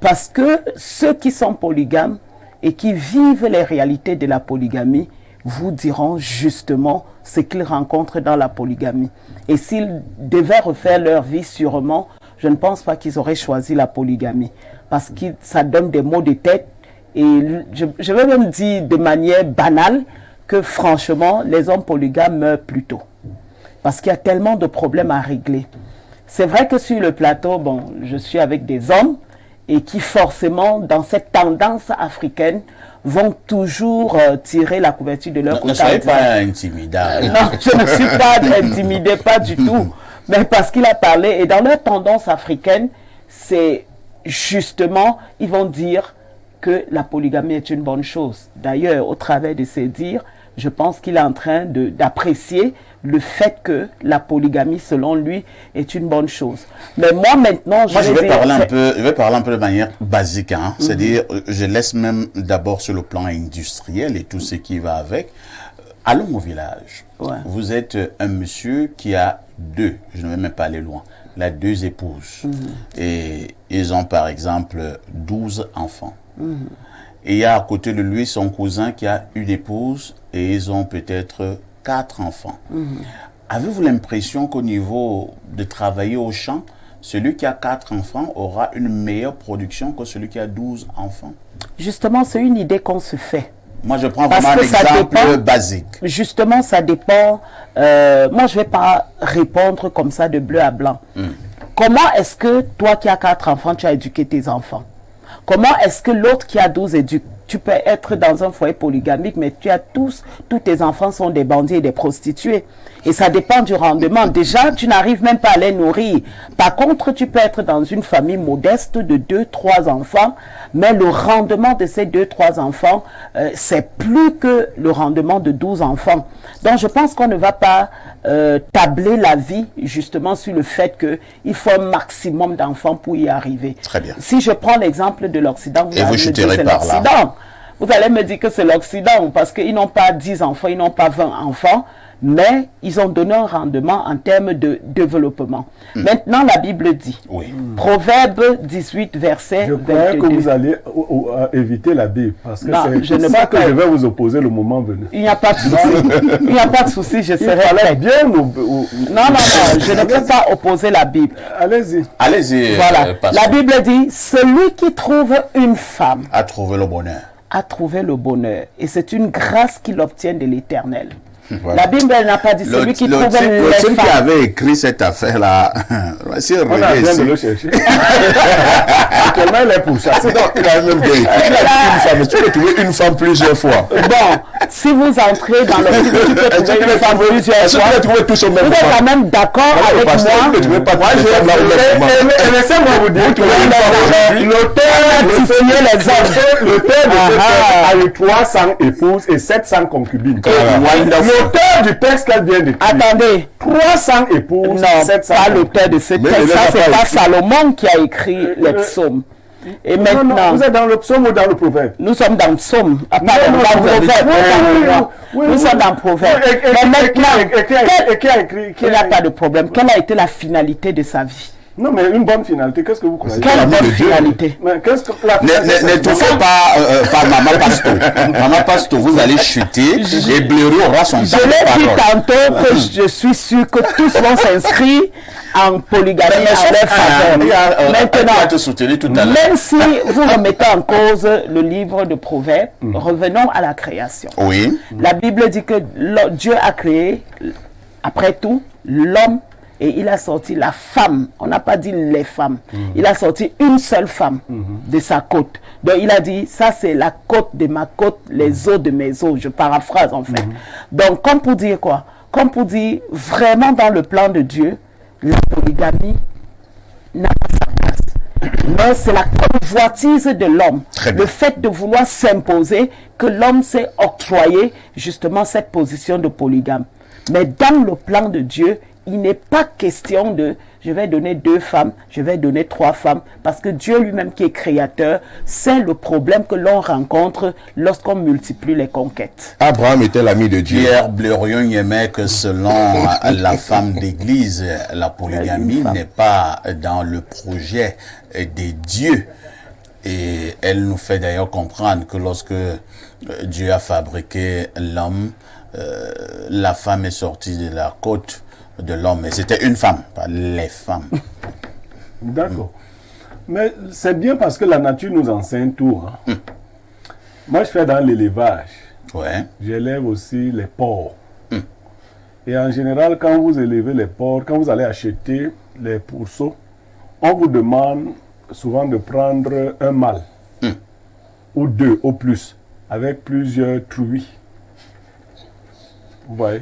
parce que ceux qui sont polygames et qui vivent les réalités de la polygamie vous diront justement ce qu'ils rencontrent dans la polygamie. Et s'ils devaient refaire leur vie, sûrement, je ne pense pas qu'ils auraient choisi la polygamie. Parce que ça donne des maux de tête. Et je vais même dire de manière banale que franchement, les hommes polygames meurent plus tôt. Parce qu'il y a tellement de problèmes à régler. C'est vrai que sur le plateau, bon, je suis avec des hommes et qui forcément, dans cette tendance africaine, vont toujours tirer la couverture de leur côté. Ne soyez pas intimidant. Non, je ne suis pas intimidé, pas du tout. Mais parce qu'il a parlé, et dans leur tendance africaine, c'est justement, ils vont dire que la polygamie est une bonne chose. D'ailleurs, au travers de ces dires, je pense qu'il est en train d'apprécier le fait que la polygamie, selon lui, est une bonne chose. Mais moi, maintenant, je vais parler un peu de manière basique. Hein. C'est-à-dire, je laisse même d'abord sur le plan industriel et tout ce qui va avec. Allons au village. Ouais. Vous êtes un monsieur qui a deux, je ne vais même pas aller loin, il a deux épouses. Et ils ont, par exemple, 12 enfants. Et il y a à côté de lui son cousin qui a une épouse et ils ont peut-être 4 enfants. Avez-vous l'impression qu'au niveau de travailler au champ, celui qui a 4 enfants aura une meilleure production que celui qui a 12 enfants? Justement, c'est une idée qu'on se fait. Moi, je prends vraiment un exemple basique. Justement, ça dépend. Moi, je ne vais pas répondre comme ça de bleu à blanc. Comment est-ce que toi qui as 4 enfants, tu as éduqué tes enfants? Comment est-ce que l'autre qui a 12 éduque? Tu peux être dans un foyer polygamique, mais tous tes enfants sont des bandits et des prostituées. Et ça dépend du rendement. Déjà, tu n'arrives même pas à les nourrir. Par contre, tu peux être dans une famille modeste de 2-3 enfants, mais le rendement de ces 2-3 enfants, c'est plus que le rendement de 12 enfants. Donc, je pense qu'on ne va pas tabler la vie, justement, sur le fait qu'il faut un maximum d'enfants pour y arriver. Très bien. Si je prends l'exemple de l'Occident, vous allez me dire que c'est l'Occident. Vous allez me dire que c'est l'Occident, parce qu'ils n'ont pas 10 enfants, ils n'ont pas 20 enfants, mais ils ont donné un rendement en termes de développement. Maintenant, la Bible dit, Proverbe 18, verset 22. Je crois que vous allez éviter la Bible, parce que c'est ça que je vais vous opposer le moment venu. Il n'y a pas de souci. Il n'y a pas de souci, je serai prêt. Non, je ne peux pas opposer la Bible. Allez-y. Allez-y. Voilà. La Bible dit, celui qui trouve une femme a trouvé le bonheur. A trouvé le bonheur. Et c'est une grâce qu'il obtient de l'Éternel. Voilà. La Bible n'a pas dit celui qui trouve le type qui avait écrit cette affaire-là, on a besoin de le chercher. Actuellement, il est pour ça. Donc, il a même dit, une femme. Tu peux trouver une femme plusieurs fois. Bon, si vous entrez dans le tu peux trouver une femme plusieurs fois. Tu peux trouver tous au même Vous êtes quand même d'accord avec moi. Laissez-moi vous dire que l'auteur a titré les hommes. L'auteur de cette a eu 300 épouses et 700 concubines. l'auteur du texte qu'elle vient d'écrire. Attendez. 300 épouses, Non, 700 pas l'auteur de ce texte. Ça, c'est pas Salomon qui a écrit les psaumes. Et maintenant, non, vous êtes dans le psaume ou dans le proverbe? Nous sommes dans le psaume. Dans le proverbe. Nous sommes dans le proverbe. Mais maintenant, il n'y a pas de problème. Quelle a été la finalité de sa vie? Non, mais une bonne finalité, qu'est-ce que vous croyez? Quelle bonne finalité? Mais qu'est-ce que la finalité? N'étouffez pas Maman Pasto. Maman Pasto, vous allez chuter et Blaireau aura son temps de parole. Je l'ai dit tantôt que je suis sûr que tous vont s'inscrire en polygamie à leur faveur. Maintenant, même si vous remettez en cause le livre de Proverbes, revenons à la création. Oui. La Bible dit que Dieu a créé, après tout, l'homme. Et il a sorti la femme, on n'a pas dit les femmes, il a sorti une seule femme de sa côte. Donc il a dit, ça c'est la côte de ma côte, les os de mes os, je paraphrase en fait. Donc comme pour dire quoi? Comme pour dire, vraiment dans le plan de Dieu, la polygamie n'a pas sa place. Mais c'est la convoitise de l'homme, le fait de vouloir s'imposer, que l'homme s'est octroyé justement cette position de polygame. Mais dans le plan de Dieu, il n'est pas question de je vais donner 2 femmes, je vais donner 3 femmes, parce que Dieu lui-même qui est créateur, c'est le problème que l'on rencontre lorsqu'on multiplie les conquêtes. Abraham était l'ami de Dieu. Pierre Blérion aimait que selon la femme d'église, la polygamie n'est pas dans le projet des dieux. Et elle nous fait d'ailleurs comprendre que lorsque Dieu a fabriqué l'homme, la femme est sortie de la côte de l'homme, mais c'était une femme, pas les femmes. D'accord. Mais c'est bien parce que la nature nous enseigne tout. Hein. Moi, je fais dans l'élevage. Ouais. J'élève aussi les porcs. Et en général, quand vous élevez les porcs, quand vous allez acheter les pourceaux, on vous demande souvent de prendre un mâle ou 2 au plus, avec plusieurs truies. Vous voyez?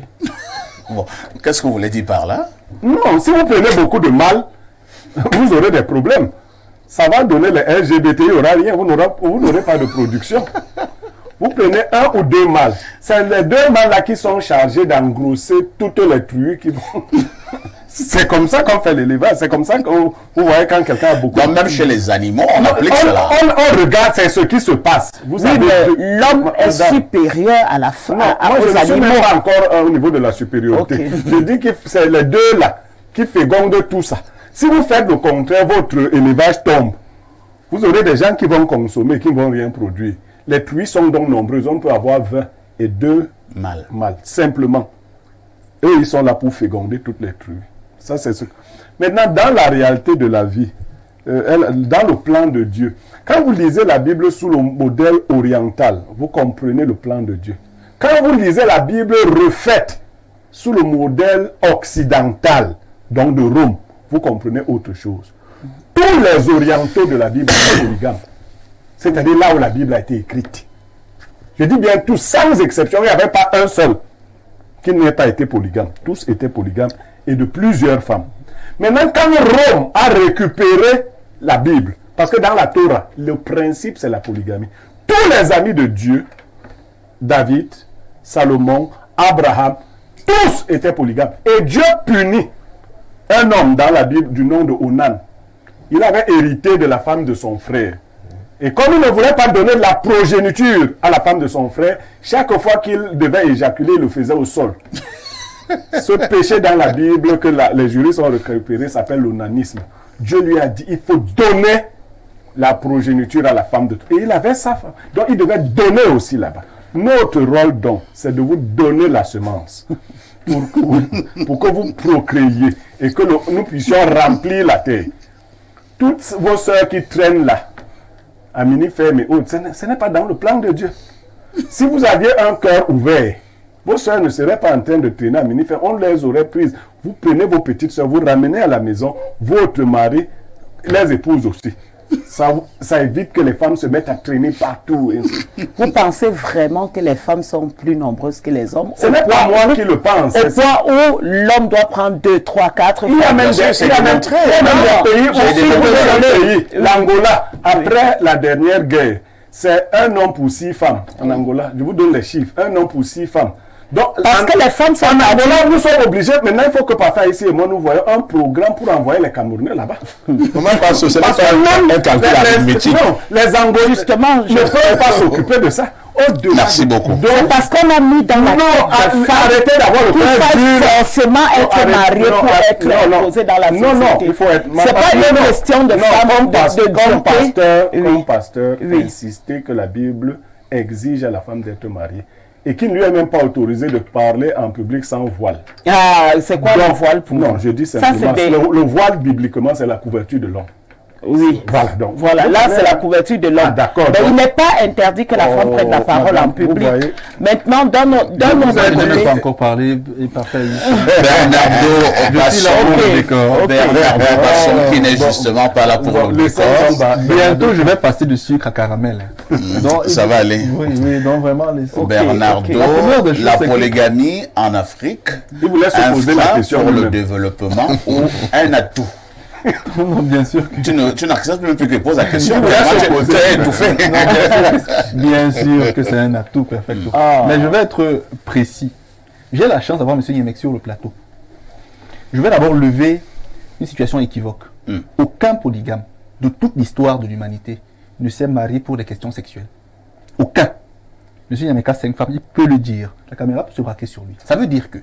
Bon, qu'est-ce que vous voulez dire par là? Non, si vous prenez beaucoup de mâles, vous aurez des problèmes. Ça va donner les LGBT, il n'y aura rien, vous n'aurez pas de production. Vous prenez 1 ou 2 mâles. C'est les 2 mâles-là qui sont chargés d'engrosser toutes les truies qui vont... C'est comme ça qu'on fait l'élevage, c'est comme ça que vous voyez quand quelqu'un a beaucoup... Donc même chez les animaux, on applique cela. On regarde, c'est ce qui se passe. Vous savez, l'homme est supérieur à la femme. Moi, je ne suis même pas encore au niveau de la supériorité. Okay. Je dis que c'est les 2 là qui fécondent tout ça. Si vous faites le contraire, votre élevage tombe. Vous aurez des gens qui vont consommer, qui ne vont rien produire. Les truies sont donc nombreuses. On peut avoir 20 et 2 mâles. Simplement. Eux, ils sont là pour féconder toutes les truies. Ça, c'est ce. Maintenant, dans la réalité de la vie, dans le plan de Dieu, quand vous lisez la Bible sous le modèle oriental, vous comprenez le plan de Dieu. Quand vous lisez la Bible refaite sous le modèle occidental, donc de Rome, vous comprenez autre chose. Tous les orientaux de la Bible sont polygames. C'est-à-dire là où la Bible a été écrite. Je dis bien tous, sans exception, il n'y avait pas un seul qui n'ait pas été polygame. Tous étaient polygames et de plusieurs femmes. Maintenant, quand Rome a récupéré la Bible, parce que dans la Torah, le principe c'est la polygamie. Tous les amis de Dieu, David, Salomon, Abraham, tous étaient polygames. Et Dieu punit un homme dans la Bible du nom de Onan. Il avait hérité de la femme de son frère. Et comme il ne voulait pas donner de la progéniture à la femme de son frère, chaque fois qu'il devait éjaculer, il le faisait au sol. Ce péché dans la Bible que les juristes ont récupéré s'appelle l'onanisme. Dieu lui a dit, il faut donner la progéniture à la femme de... Et il avait sa femme. Donc il devait donner aussi là-bas. Notre rôle donc, c'est de vous donner la semence. Pour que vous procréiez et que nous puissions remplir la terre. Toutes vos sœurs qui traînent là, à Mini-Ferme et autres, ce n'est pas dans le plan de Dieu. Si vous aviez un cœur ouvert, vos soeurs ne seraient pas en train de traîner à Mini-Ferme, on les aurait prises. Vous prenez vos petites soeurs, vous ramenez à la maison, votre mari, les épouses aussi. Ça évite que les femmes se mettent à traîner partout. Vous pensez vraiment que les femmes sont plus nombreuses que les hommes? Ce n'est pas moi qui le pense. Au point où l'homme doit prendre 2, 3, 4 Il y a même des pays, l'Angola, après la dernière guerre, c'est un homme pour 6 femmes en Angola. Je vous donne les chiffres. Un homme pour 6 femmes. Donc, Parce que les femmes sont en Angola, nous sommes obligés. Maintenant, il faut que Parfait ici et moi, nous voyons un programme pour envoyer les Camerounais là-bas. Comment parce que ce n'est Parce pas que même un calcul arithmétique. non, les Angolais, justement, ne peuvent pas s'occuper de ça. Merci beaucoup. C'est parce qu'on a mis dans la tête de arrêtez d'avoir le qu'il faut dur. forcément être marié pour être imposé dans la société. Non, il faut être C'est pas une question de femme comme pasteur, oui. comme pasteur, Oui. insister que la Bible exige à la femme d'être mariée et qu'il ne lui est même pas autorisé de parler en public sans voile. Ah, c'est quoi le voile pour Non, vous? je dis Ça, simplement, c'est des- le voile bibliquement, c'est la couverture de l'homme. Oui. Voilà, donc. Voilà, là c'est la couverture de l'homme. Ah, d'accord, Mais donc- il n'est pas interdit que la femme prenne la parole madame, en public. vous voyez. Maintenant, dans nos Vous n'avez même côtés- pas encore parlé, et parfait. Bernardo Basson, ok. Bernardo Basson, qui n'est justement pas là pour Bon, le le décor. Bientôt, je vais passer du sucre à caramel. Donc, Ça va aller. Oui, donc vraiment, les Bernardo, ok. La première des choses, la c'est que- polygamie en Afrique, Il vous laisse un poser la frein question pour le lui-même. développement ou un atout. Non, bien sûr que... Tu n'acceptes même plus que pose la question. Il vous laisse Vraiment, tu poser. es étouffé. Bien sûr que c'est un atout perfect. Mais je vais être précis. J'ai la chance d'avoir M. Yemek sur le plateau. Je vais d'abord lever une situation équivoque. Aucun polygame de toute l'histoire de l'humanité ne s'est marié pour des questions sexuelles. Aucun. M. Yemek a 5 femmes, il peut le dire. La caméra peut se braquer sur lui. Ça veut dire que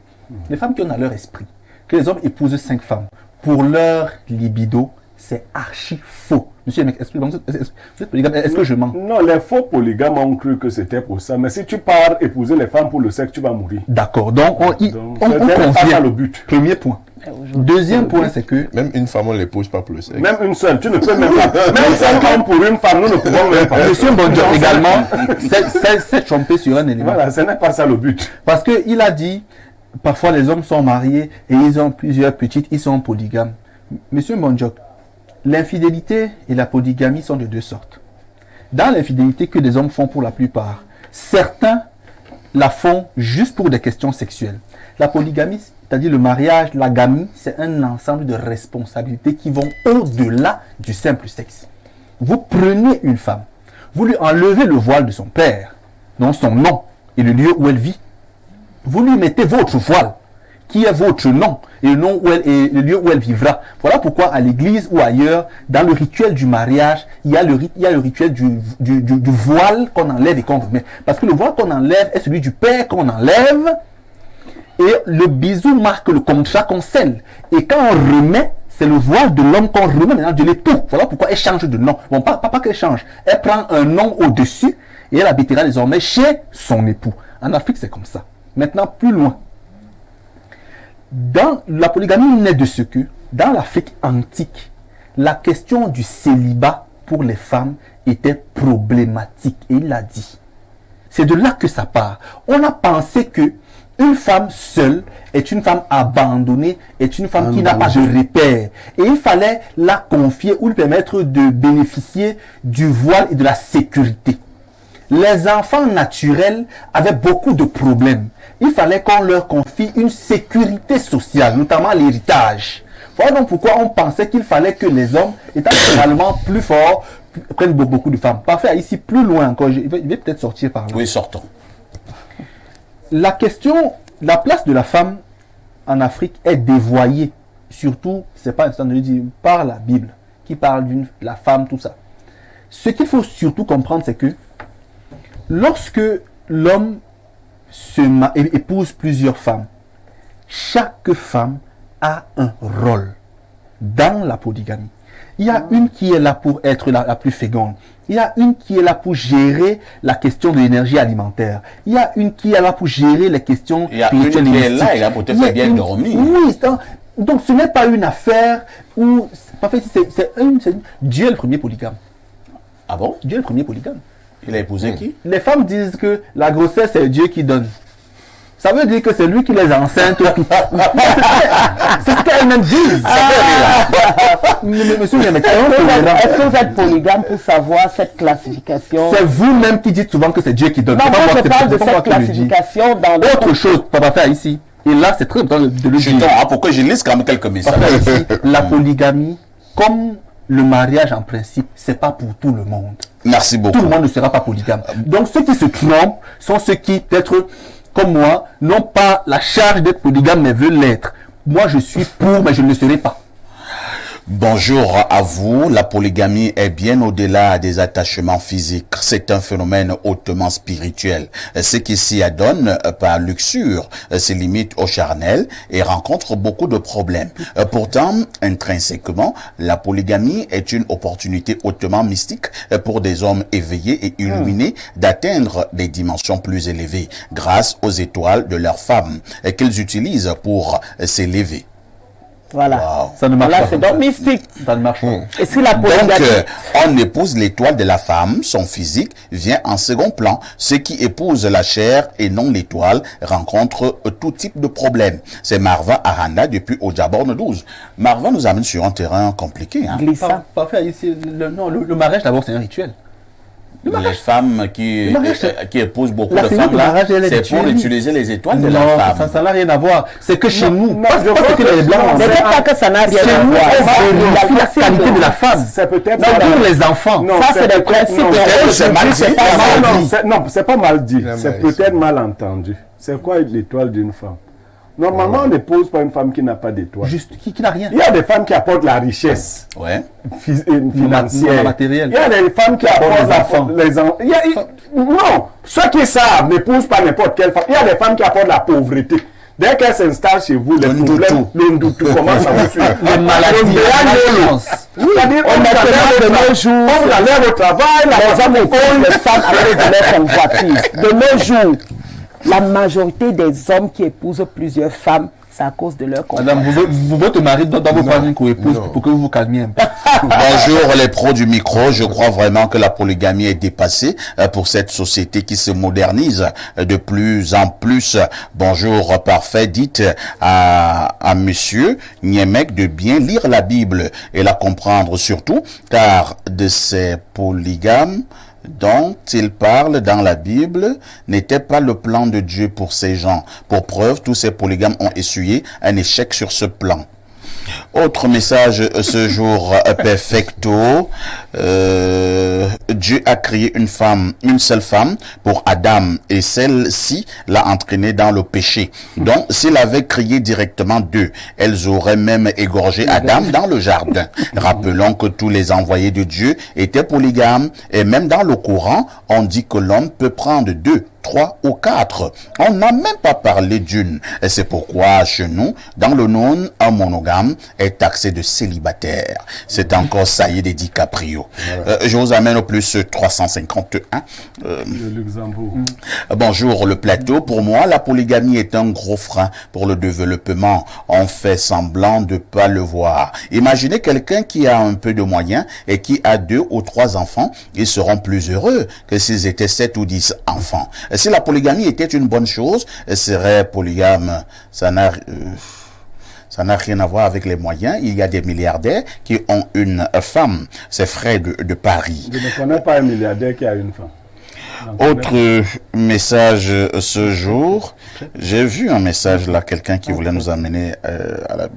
les femmes qui ont dans leur esprit que les hommes épousent 5 femmes pour leur libido, c'est archi faux. Monsieur Yemek, est-ce que vous êtes polygame? Est-ce que je mens? Non, les faux polygames ont cru que c'était pour ça. Mais si tu pars épouser les femmes pour le sexe, tu vas mourir. D'accord. Donc, on Donc, convient. c'est pas ça le but. Premier point. Deuxième point, c'est que Même une femme, on ne l'épouse pas pour le sexe. Même une seule, tu ne peux même pas. Même 5 hommes pour une femme, nous ne pouvons même pas. Monsieur Bonjour également s'est trompé sur un élément. Voilà, ce n'est pas ça le but. Parce qu'il a dit, parfois les hommes sont mariés et ils ont plusieurs petites, ils sont polygames. Monsieur Bonjour, l'infidélité et la polygamie sont de deux sortes. Dans l'infidélité que les hommes font pour la plupart, certains la font juste pour des questions sexuelles. La polygamie, c'est-à-dire le mariage, la gamie, c'est un ensemble de responsabilités qui vont au-delà du simple sexe. Vous prenez une femme, vous lui enlevez le voile de son père, donc son nom et le lieu où elle vit. Vous lui mettez votre voile, qui est votre nom et le nom où elle, et le lieu où elle vivra. Voilà pourquoi à l'église ou ailleurs, dans le rituel du mariage, il y a le rituel du voile qu'on enlève et qu'on remet. Parce que le voile qu'on enlève est celui du père qu'on enlève et le bisou marque le contrat qu'on scelle. Et quand on remet, c'est le voile de l'homme qu'on remet maintenant de l'époux. Voilà pourquoi elle change de nom. Bon, pas qu'elle change. Elle prend un nom au-dessus et elle habitera désormais chez son époux. En Afrique, c'est comme ça. Maintenant, plus loin. Dans la polygamie naît de ce que, dans l'Afrique antique, la question du célibat pour les femmes était problématique. Et il l'a dit. C'est de là que ça part. On a pensé que une femme seule est une femme abandonnée, est une femme qui n'a pas de repère. Et il fallait la confier ou lui permettre de bénéficier du voile et de la sécurité. Les enfants naturels avaient beaucoup de problèmes. Il fallait qu'on leur confie une sécurité sociale, notamment l'héritage. Voilà donc pourquoi on pensait qu'il fallait que les hommes, étant généralement plus forts, prennent beaucoup de femmes. Parfait, ici plus loin encore, je vais peut-être sortir par là. Oui, sortons. La question, la place de la femme en Afrique est dévoyée. Surtout, c'est pas un dit par la Bible, qui parle de la femme, tout ça. Ce qu'il faut surtout comprendre, c'est que lorsque l'homme épouse plusieurs femmes, chaque femme a un rôle dans la polygamie. Il y a une qui est là pour être la plus féconde. Il y a une qui est là pour gérer la question de l'énergie alimentaire. Il y a une qui est là pour gérer les questions spirituelles. Il y a une qui est là pour te faire bien dormir. Oui, donc ce n'est pas une affaire où... C'est Dieu est le premier polygame. Ah bon? Dieu est le premier polygame. Il a épousé qui? Les femmes disent que la grossesse, c'est Dieu qui donne. Ça veut dire que c'est lui qui les enceinte. C'est ce qu'elles-mêmes disent. Monsieur, est-ce que vous êtes polygame pour savoir cette classification? C'est vous-même qui dites souvent que c'est Dieu qui donne. Non, moi je parle de cette classification dans autre chose, papa faire ici. Et là, c'est très important de le dire. Pourquoi je lise quand même quelques messages? La polygamie, comme le mariage en principe, c'est pas pour tout le monde. Merci beaucoup. Tout le monde ne sera pas polygame. Donc ceux qui se trompent sont ceux qui peut-être comme moi, n'ont pas la charge d'être polygames, mais veulent l'être. Moi, je suis pour, mais je ne le serai pas. Bonjour à vous. La polygamie est bien au-delà des attachements physiques. C'est un phénomène hautement spirituel. Ce qui s'y adonne par luxure se limite au charnel et rencontre beaucoup de problèmes. Pourtant, intrinsèquement, la polygamie est une opportunité hautement mystique pour des hommes éveillés et illuminés d'atteindre des dimensions plus élevées grâce aux étoiles de leurs femmes qu'ils utilisent pour s'élever. Voilà. Wow. Ça ne marche pas. C'est donc mystique. Ça ne marche pas. Et si la Donc, polygamie... on épouse l'étoile de la femme, son physique vient en second plan. Ceux qui épousent la chair et non l'étoile rencontrent tout type de problèmes. C'est Marva Aranda depuis Ojaborne 12. Marva nous amène sur un terrain compliqué. Hein? glissant. Parfait, ici, le mariage d'abord c'est un rituel. Les femmes qui épousent beaucoup de finance femmes du là, mariage, elle est c'est pour rituelle. utiliser les étoiles de la Non, femme. ça n'a rien à voir. C'est que chez nous, non, pas je parce crois que que les blancs, non, C'est pas que ça n'a rien chez à nous, voir. on vérifie la qualité de la femme. C'est peut-être Non, pour les enfants. Non, Ça, c'est des peut-être- principes. non, c'est mal dit. C'est pas mal dit. Non, c'est pas mal dit. Non, C'est mais peut-être mal entendu. C'est quoi l'étoile d'une femme? Normalement, on n'épouse pas une femme qui n'a pas d'étoile. Juste, qui n'a rien. Il y a des femmes qui apportent la richesse Ouais. financière. matériel. Il y a des femmes qui apportent les enfants. Non, ceux qui savent n'épousent pas n'importe quelle femme. Il y a des femmes qui apportent la pauvreté. Dès qu'elles s'installent chez vous, les problèmes, le ndoutou commence à vous suivre. Les maladies, la malchance. C'est-à-dire, On maintenant, de nos jours, on la lève au travail, les hommes épousent les femmes avec de leurs convoitises. De nos jours, la majorité des hommes qui épousent plusieurs femmes, c'est à cause de leur convoitise. Madame, votre mari doit vous prendre une co-épouse Non. pour que vous vous calmiez un peu. Bonjour les pros du micro, je crois vraiment que la polygamie est dépassée pour cette société qui se modernise de plus en plus. Bonjour parfait, dites à monsieur Niemek de bien lire la Bible et la comprendre surtout, car de ces polygames dont il parle dans la Bible n'était pas le plan de Dieu pour ces gens. Pour preuve, tous ces polygames ont essuyé un échec sur ce plan. Autre message ce jour, perfecto. Dieu a créé une seule femme pour Adam et celle-ci l'a entraîné dans le péché. Donc, s'il avait créé directement deux, elles auraient même égorgé Adam dans le jardin. Rappelons que tous les envoyés de Dieu étaient polygames et même dans le Coran, on dit que l'homme peut prendre 2, 3 ou 4. On n'a même pas parlé d'une. Et c'est pourquoi chez nous, dans le non, un monogame est taxé de célibataire. C'est encore Saïd et DiCaprio. Je vous amène au plus 351. Le Luxembourg. Bonjour le plateau. Pour moi, la polygamie est un gros frein pour le développement. On fait semblant de pas le voir. Imaginez quelqu'un qui a un peu de moyens et qui a 2 ou 3 enfants. Ils seront plus heureux que s'ils étaient 7 ou 10 enfants. Si la polygamie était une bonne chose, serait polygame. Ça n'a rien à voir avec les moyens. Il y a des milliardaires qui ont une femme. C'est Fred de Paris. Je ne connais pas un milliardaire qui a une femme. Autre message ce jour, j'ai vu un message là, quelqu'un qui voulait nous amener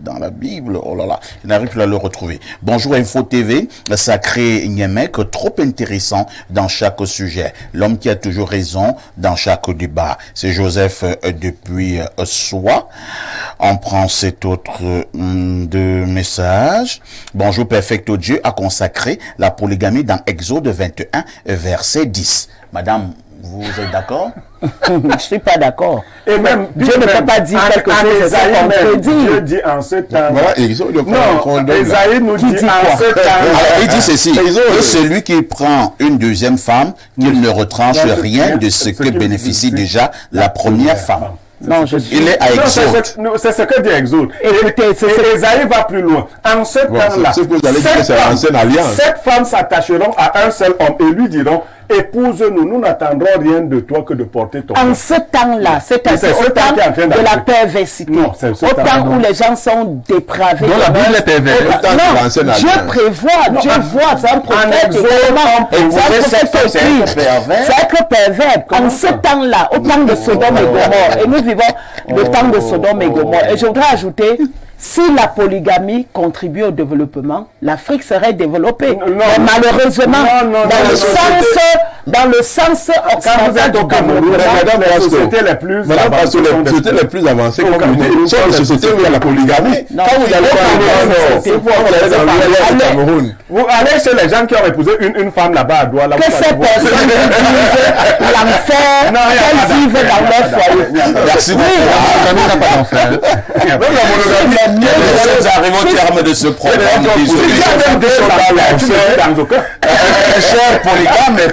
dans la Bible, oh là là, il n'arrive plus à le retrouver. Bonjour Info TV, sacré Niemek, trop intéressant dans chaque sujet, l'homme qui a toujours raison dans chaque débat. C'est Joseph depuis Soie. On prend cet autre de message. Bonjour Perfecto, Dieu a consacré la polygamie dans Exode 21, verset 10. Madame, vous êtes d'accord? Je suis pas d'accord. Et même Dieu ne peut pas dire quelque chose qu'on peut dire. Dieu dit en ce temps. Voilà, Non, Esaïe nous dit en ce temps. Alors, il dit ceci, que celui qui prend une deuxième femme, qu'il ne retranche rien de ce que bénéficie déjà la première femme. Non, Il est à Exode. C'est ce que dit Exode. Écoutez, Et Esaïe va plus loin. En ce temps-là, c'est ce que vous allez dire, c'est l'ancienne alliance. 7 femmes s'attacheront à un seul homme et lui diront: épouse-nous, nous n'attendrons rien de toi que de porter ton en nom. ce temps-là, c'est Mais c'est ce au temps temps qui est en train de la d'arriver. perversité, Non, c'est ce au temps, temps non. où les gens sont dépravés. Donc la Bible est perverse. Non, Dieu prévoit, Dieu voit, c'est un prophète Exode, également. Et vous C'est un êtes prophète c'est écrit. être pervers. C'est être pervers. En ce temps-là, au temps de Sodome et Gomorrhe, et nous vivons le temps de Sodome et Gomorrhe. Et je voudrais ajouter, si la polygamie contribue au développement, l'Afrique serait développée. Non. Mais malheureusement, Non, dans le sens dans le sens Quand vous êtes au Cameroun, Madame les Pastor, sociétés les plus Madame Pastor, les sociétés les plus avancées, comme vous dites, sont les sociétés où il y a la polygamie. Quand vous allez au Cameroun, vous allez chez les gens qui ont épousé une femme là-bas à Douala. que ces personnes disent l'enfer qu'elles vivent dans leur foyer. Merci beaucoup. Camille n'a pas d'enfer. Même la monogamie, Nous arrivons au terme de ce programme. Cher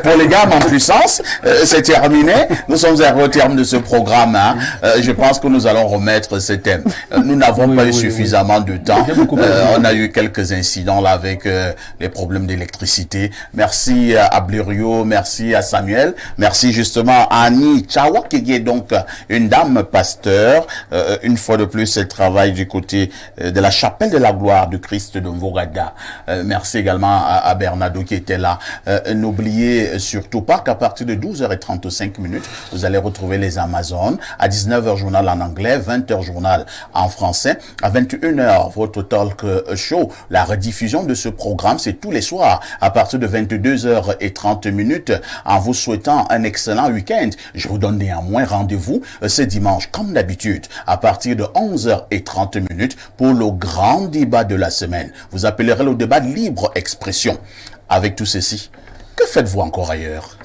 polygame en puissance, c'est terminé. Nous sommes arrivés au terme de ce programme. Hein. Je pense que nous allons remettre ce thème. Nous n'avons pas eu suffisamment de temps. On a eu quelques incidents là avec les problèmes d'électricité. Merci à Blériot, merci à Samuel, merci justement à Annie Chawa qui est donc une dame pasteur. Une fois de plus, elle travaille du côté de la chapelle de la gloire du Christ de Mvorada. Merci également à Bernardo qui était là. N'oubliez surtout pas qu'à partir de 12h35, vous allez retrouver les Amazones. À 19h, journal en anglais, 20h, journal en français. À 21h, votre talk show. La rediffusion de ce programme, c'est tous les soirs à partir de 22h30 en vous souhaitant un excellent week-end. Je vous donne néanmoins rendez-vous ce dimanche, comme d'habitude, à partir de 11h30 pour le grand débat de la semaine. Vous appellerez le débat de libre expression. Avec tout ceci, que faites-vous encore ailleurs?